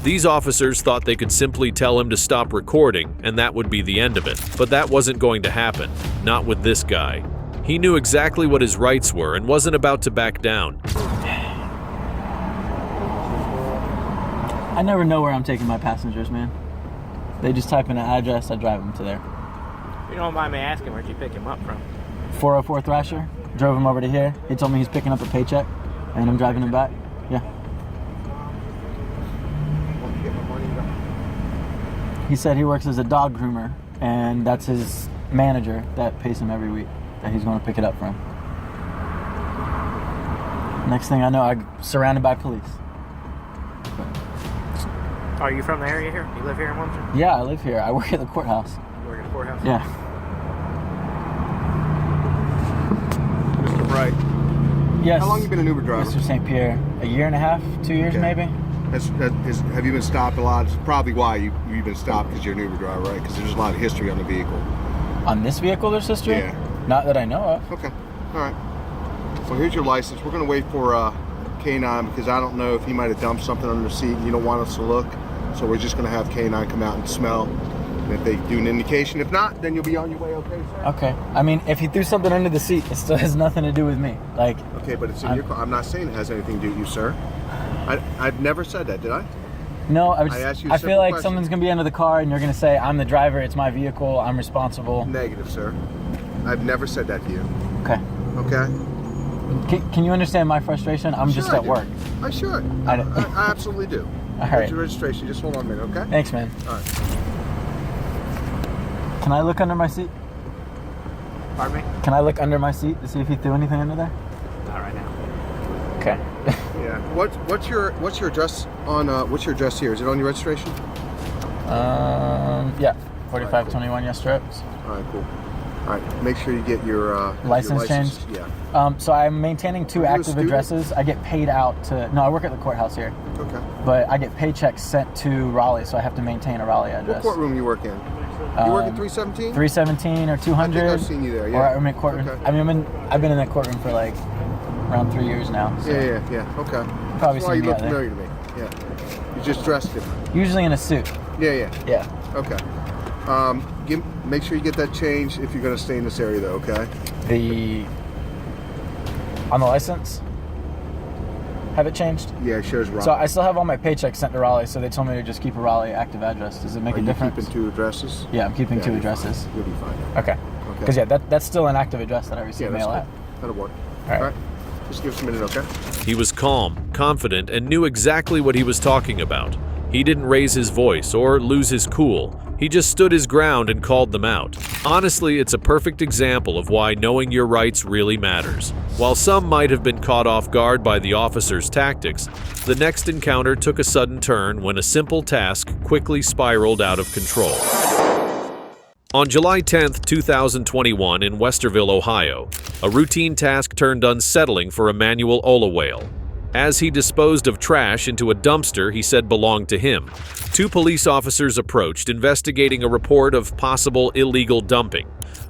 These officers thought they could simply tell him to stop recording, and that would be the end of it. But that wasn't going to happen. Not with this guy. He knew exactly what his rights were and wasn't about to back down. I never know where I'm taking my passengers, man. They just type in an address, I drive them to there. You don't mind me asking, where'd you pick him up from? 404 Thrasher. Drove him over to here. He told me he's picking up a paycheck, and I'm driving him back. Yeah. He said he works as a dog groomer, and that's his manager that pays him every week, that he's going to pick it up for him. Next thing I know, I'm surrounded by police. Are you from the area here? You live here in Wilmington? Yeah, I live here. I work at the courthouse. You work at the courthouse? Yeah. Mr. Bright. Yes. How long you been an Uber driver? Mr. St. Pierre. A year and a half, 2 years maybe. Have you been stopped a lot? It's probably why you've been stopped, because you're an Uber driver, right? Because there's a lot of history on the vehicle. On this vehicle there's history? Yeah. Not that I know of. Okay. All right. Well, here's your license. We're going to wait for K9 because I don't know if he might have dumped something under the seat and you don't want us to look. So we're just going to have K9 come out and smell. And if they do an indication, if not, then you'll be on your way, okay, sir? Okay. I mean, if he threw something under the seat, it still has nothing to do with me. Like. Okay, but it's in your car. I'm not saying it has anything to do with you, sir. I've never said that, did I? No, I asked you a I simple feel like question. someone's going to be under the car and you're going to say, I'm the driver, it's my vehicle, I'm responsible. Negative, sir. I've never said that to you. Okay. Okay? Can you understand my frustration? I'm just at work. I should. I absolutely do. All Here's right. your registration. Just hold on a minute, okay? Thanks, man. All right. Can I look under my seat? Pardon me? Can I look under my seat to see if he threw anything under there? Not right now. Okay. Yeah. What's your address on what's your address here? Is it on your registration? Yeah. 4521 Yes Strips. All right, cool. All right, make sure you get your license changed. Yeah. So I'm maintaining 2 active addresses. I get paid out to. No, I work at the courthouse here. Okay. But I get paychecks sent to Raleigh, so I have to maintain a Raleigh address. What courtroom you work in? You work at 317? 317 or 200. I think I've seen you there. Yeah. Or I'm in courtroom. Okay. I mean, I've been in that courtroom for like around 3 years now. So. Yeah. Okay. Probably That's why seen you me look out there. familiar to me. Yeah. You just dressed different. Usually in a suit. Yeah. Yeah. Okay. Make sure you get that changed if you're going to stay in this area, though. Okay. On the license. Have it changed? Yeah, it shows Raleigh. So I still have all my paychecks sent to Raleigh, so they told me to just keep a Raleigh active address. Does it make a difference? Are you keeping 2 addresses? Yeah, I'm keeping 2 you're addresses. fine. You'll be fine. Okay. Because that's still an active address that I receive mail at. That'll work. All right. Just give us a minute, okay? He was calm, confident, and knew exactly what he was talking about. He didn't raise his voice or lose his cool. He just stood his ground and called them out. Honestly, it's a perfect example of why knowing your rights really matters. While some might have been caught off guard by the officer's tactics, the next encounter took a sudden turn when a simple task quickly spiraled out of control. On July 10, 2021 in Westerville, Ohio, a routine task turned unsettling for Emmanuel Olawale. As he disposed of trash into a dumpster he said belonged to him, 2 police officers approached, investigating a report of possible illegal dumping.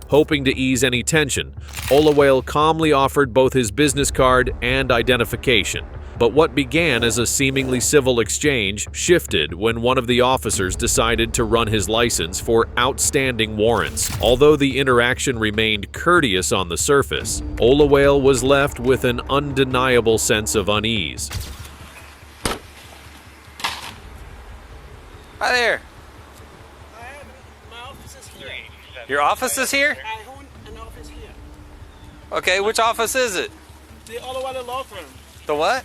Hoping to ease any tension, Olawale calmly offered both his business card and identification. But what began as a seemingly civil exchange shifted when one of the officers decided to run his license for outstanding warrants. Although the interaction remained courteous on the surface, Olawale was left with an undeniable sense of unease. Hi there. My office is here. Your office is here? I own an office here. Okay, which office is it? The Olawale law firm. The what?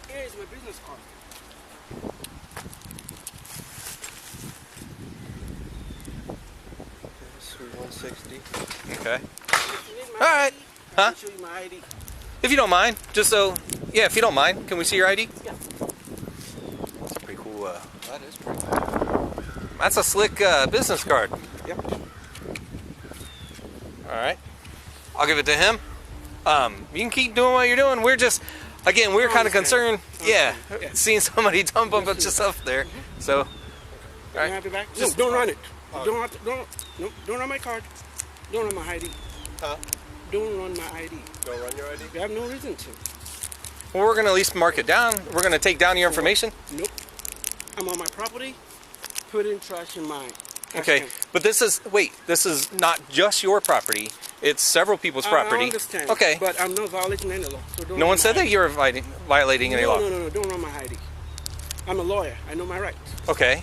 Here is my business card. Suite 160. Okay. All right. Huh? I'll show you my ID. If you don't mind, just so, yeah, if you don't mind, can we see your ID? Yeah. That's a pretty cool, that is pretty cool. That's a slick business card. Yep. All right. I'll give it to him. You can keep doing what you're doing. We're just, again, we're kind of concerned, seeing somebody dump a bunch of stuff there. So, all right. Have it back? No, don't run it. Don't run my card. Don't run my ID. Huh? Don't run my ID. Don't run your ID? You have no reason to. Well, we're going to at least mark it down. We're going to take down your information. Nope. I'm on my property, putting trash in mine. Okay, but this is not just your property. It's several people's property. I understand. Okay. But I'm not violating any law. So don't No run one said my that you were violating any law. No, don't run my ID. I'm a lawyer. I know my rights. Okay.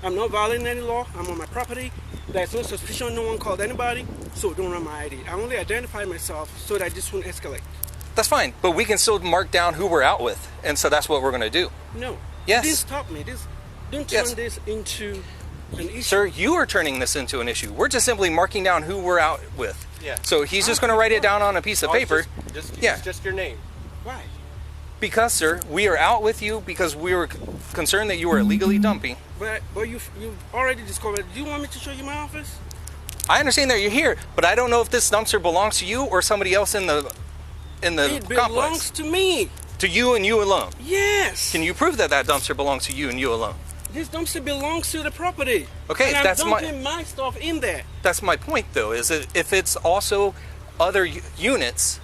I'm not violating any law. I'm on my property. There's no suspicion. No one called anybody. So don't run my ID. I only identify myself so that this won't escalate. That's fine, but we can still mark down who we're out with, and so that's what we're going to do. No. Yes. This stop me. Don't turn this into an issue. Sir, you are turning this into an issue. We're just simply marking down who we're out with. Yeah. So he's just going to write it down on a piece of paper. It's just your name. Why? Because, sir, we are out with you because we were concerned that you were illegally dumping. But you've already discovered. Do you want me to show you my office? I understand that you're here, but I don't know if this dumpster belongs to you or somebody else in the It complex. belongs to me. To you and you alone. Yes. Can you prove that that dumpster belongs to you and you alone? This dumpster belongs to the property. Okay, and I'm that's dumping my stuff in there. That's my point, though. Is that if it's also other units.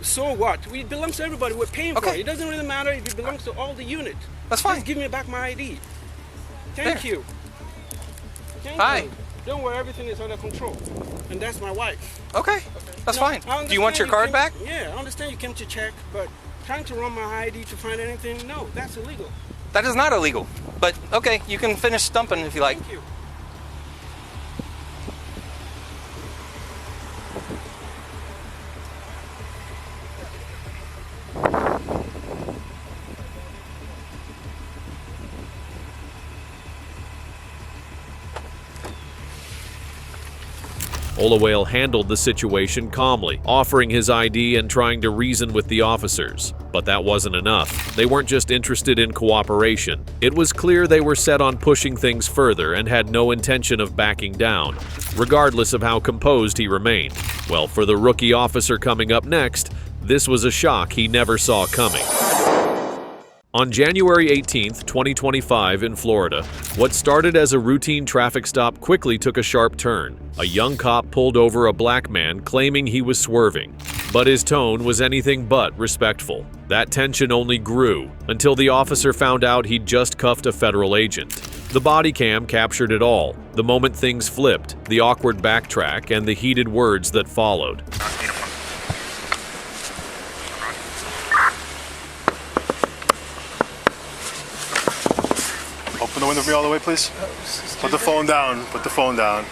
So what? It belongs to everybody. We're paying for it. It doesn't really matter if it belongs to all the units. That's fine. Just give me back my ID. Thank you. Hi. You. Don't worry, everything is under control. And that's my wife. Okay, that's fine. Do you want your card back? Yeah, I understand you came to check, but trying to run my ID to find anything, no, that's illegal. That is not illegal. But okay, you can finish stumping if you like. Thank you. Olawale handled the situation calmly, offering his ID and trying to reason with the officers. But that wasn't enough. They weren't just interested in cooperation. It was clear they were set on pushing things further and had no intention of backing down, regardless of how composed he remained. Well, for the rookie officer coming up next, this was a shock he never saw coming. On January 18, 2025 in Florida, what started as a routine traffic stop quickly took a sharp turn. A young cop pulled over a black man claiming he was swerving, but his tone was anything but respectful. That tension only grew until the officer found out he'd just cuffed a federal agent. The body cam captured it all, the moment things flipped, the awkward backtrack, and the heated words that followed. Open the window for me all the way, please. Put the phone down. Put the phone down.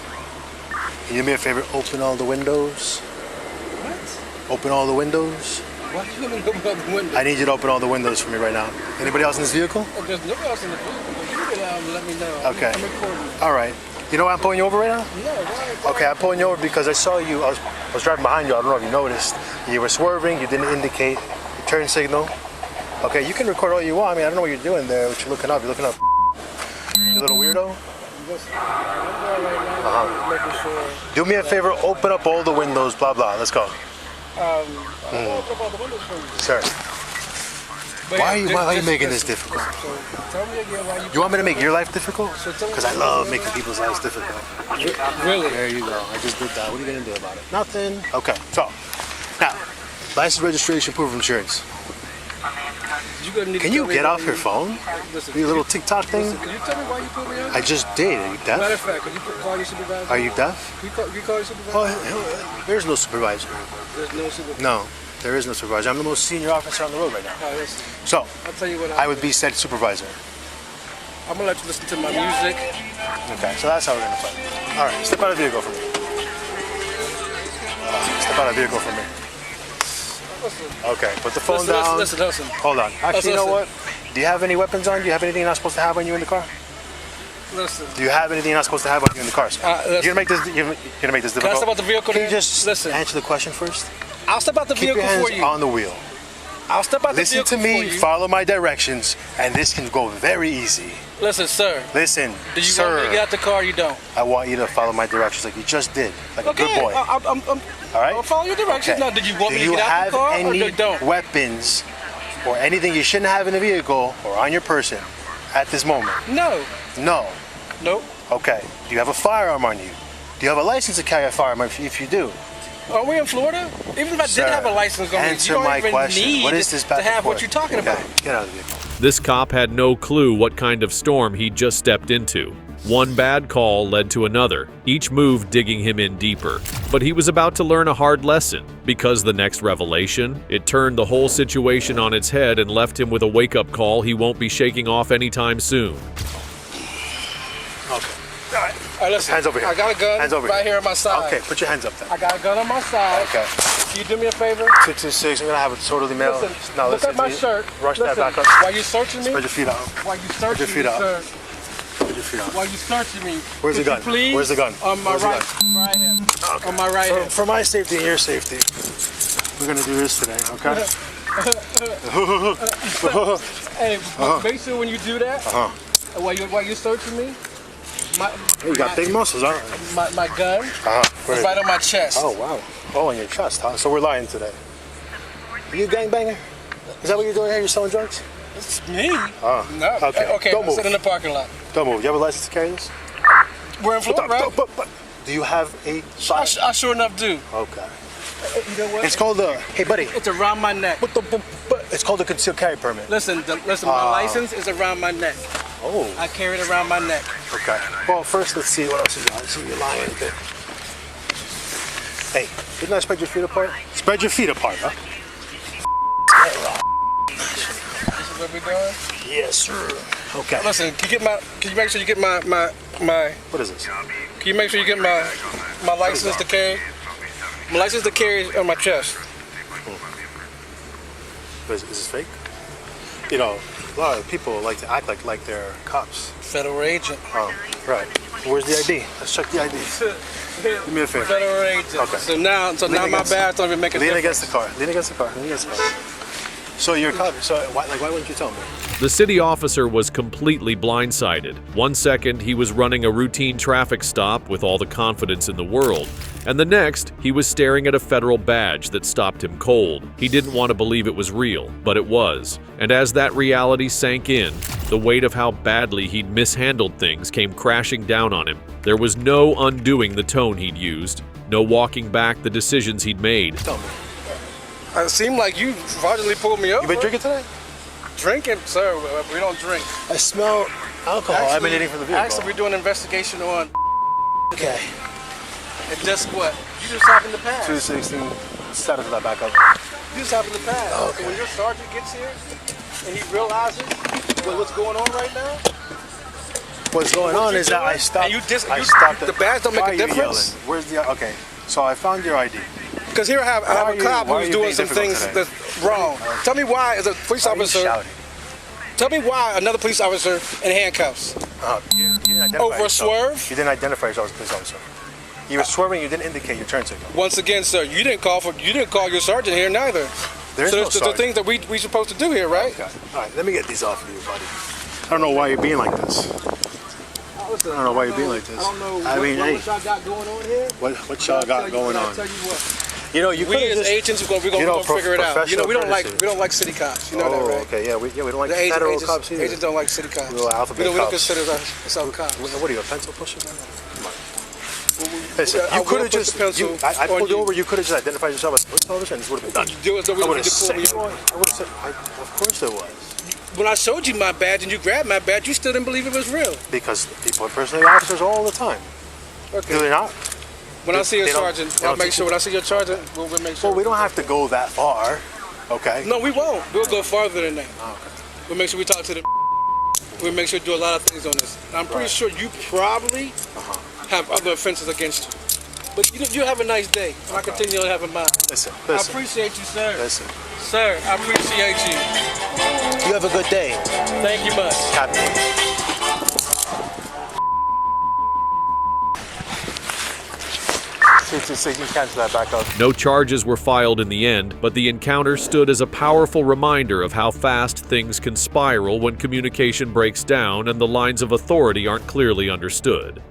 Can you do me a favor? Open all the windows. What? Open all the windows. Why do you want to open all the windows? I need you to open all the windows for me right now. Anybody else in this vehicle? Oh, there's nobody else in the vehicle. You let me know. Okay. I'm recording. All right. You know why I'm pulling you over right now? No, why? Okay, I'm pulling you over because I saw you. I was driving behind you. I don't know if you noticed. You were swerving. You didn't indicate your turn signal. Okay, you can record all you want. I mean, I don't know what you're doing there. What you're looking up. You're looking up. You little weirdo. Do me a favor. Open up all the windows. Blah blah. Let's go. Sir. Why are you making this difficult? Tell me again why You want me to make your life difficult? Because I love making people's lives difficult. Really? There you go. I just did that. What are you going to do about it? Nothing. Okay. So, now, license, registration, proof of insurance. Can you get off your phone? Your little TikTok thing? Can you tell me why you put me on? I just did. Are you deaf? Matter of fact, can you call your supervisor? Are you deaf? You call your supervisor? Oh, there's no supervisor. There's no supervisor? No, there is no supervisor. I'm the most senior officer on the road right now. Oh, listen. So, I'll tell you what I would be said supervisor. I'm going to let you listen to my music. Okay, so that's how we're going to play. All right, step out of the vehicle for me. Step out of the vehicle for me. Okay, put the phone down. Listen. Hold on. Actually, you know what? Do you have any weapons on you? Do you have anything you're not supposed to have on you in the car? Listen. Do you have anything you're not supposed to have on you in the car? You're gonna make this. You're gonna make this difficult. Can I step out the vehicle? Can you just answer the question first? I'll step out the vehicle for you. Keep your hands on the wheel. I'll step out the vehicle for you. Listen to me. Follow my directions, and this can go very easy. Listen, sir. Listen, Do you sir. want me to get out the car or you don't? I want you to follow my directions like you just did, like a good boy. All right? I'll follow your directions. Now, did you want me to get out the car or do you you don't? have any weapons or anything you shouldn't have in a vehicle or on your person at this moment? No. No. Nope. Okay. Do you have a firearm on you? Do you have a license to carry a firearm if you do? Are we in Florida? Even if I did have a license on me, you don't even need what is this to have what you're talking about. Get out of the vehicle. This cop had no clue what kind of storm he'd just stepped into. One bad call led to another, each move digging him in deeper. But he was about to learn a hard lesson, because the next revelation, it turned the whole situation on its head and left him with a wake-up call he won't be shaking off anytime soon. Okay. All right, listen. Hands over here. I got a gun Hands over right here on my side. Okay, put your hands up then. I got a gun on my side. Okay. Can you do me a favor? 626, I'm gonna have it totally mailed. Listen, No, look listen, at my you shirt. Rush Listen, that back up. While you searching me? Spread your feet out. While you Spread searching your feet me, out. sir. Spread your feet out. While you searching me. Where's the could gun? You please? Where's the gun? On my Where's the right. gun? Right here. Okay. On my right hand. For my safety and your safety, we're gonna do this today, okay? Hey, make sure when you do that, while you searching me, you got big muscles, huh? My gun is right on my chest. Oh, wow. Oh, on your chest, huh? So we're lying today. Are you a gangbanger? Is that what you're doing here? You're selling drugs? It's me? Oh, No. okay. Okay, Don't I'm move. sitting in the parking lot. Don't move. You have a license to carry this? We're in Florida, right? But do you have a shot? I sure enough do. Okay. You know what? It's called the, hey buddy. It's around my neck. But it's called the concealed carry permit. Listen, my license is around my neck. Oh. I carry it around my neck. Okay. Well, first let's see what else you got. See, you're lying a bit. Hey, didn't I spread your feet apart? Spread your feet apart, huh? This is what we're doing? Yes, sir. Okay. Listen, can you make sure you get my what is this? Can you make sure you get my license to carry? My license to carry on my chest. Is this fake? You know, a lot of people like to act like they're cops. Federal agent. Oh, right. Where's the ID? Let's check the ID. Do me a favor. Federal agent. Okay. So now my badge don't even make a difference. Lean against the car. Lean against the car. Lean against the car. So you're a cop. So why wouldn't you tell me? The city officer was completely blindsided. One second, he was running a routine traffic stop with all the confidence in the world, and the next, he was staring at a federal badge that stopped him cold. He didn't want to believe it was real, but it was. And as that reality sank in, the weight of how badly he'd mishandled things came crashing down on him. There was no undoing the tone he'd used, no walking back the decisions he'd made. Tell me. It seemed like you fraudulently pulled me over. You been drinking today? Drinking, sir. We don't drink. I smell alcohol emanating from the vehicle. Actually, we're doing an investigation on. Okay. And just what? You just happened to pass. 216. Status of that back up. You just happened to pass. Okay. So when your sergeant gets here and he realizes what's going on right now. What's going on is that I stopped. I stopped. The badge don't make a difference. Where's the? Okay. So I found your ID. Because here I have a cop who's doing some things that's wrong. Tell me why, as a police officer. Tell me why another police officer in handcuffs. You didn't identify over a yourself. swerve? You didn't identify yourself as a police officer. You were swerving. You didn't indicate your turn signal. Once again, sir, you didn't call your sergeant here neither. There's no the sergeant. things that we supposed to do here, right? Okay. All right. Let me get these off of you, buddy. I don't know why you're being like this. I don't know why you're being like this. I don't know what y'all got going on here. What y'all got going on? I'll tell you what. You know, you we as agents, we're gonna figure it out. You know, we don't like city cops. You know that, right? Okay, yeah, we don't like the federal cops either. Agents don't like city cops. We don't consider ourselves cops. What are you, a pencil pusher? Come on. Listen, you could have just. I pulled you over. You could have just identified yourself as a police officer, and this would have been done. I would have said. Of course there was. When I showed you my badge and you grabbed my badge, you still didn't believe it was real. Because people impersonate officers all the time. Okay. Do they not? When I see a sergeant, I'll make sure. When I see your sergeant, we'll make sure. Well, we don't have to go that far, okay? No, we won't. We'll go farther than that. Okay. We'll make sure we talk to the. We'll make sure we do a lot of things on this. I'm pretty sure you probably have other offenses against you. But you have a nice day. I continue to have a mind. Listen. I appreciate you, sir. Listen. Sir, I appreciate you. You have a good day. Thank you much. Happy. You cancel that back up. No charges were filed in the end, but the encounter stood as a powerful reminder of how fast things can spiral when communication breaks down and the lines of authority aren't clearly understood.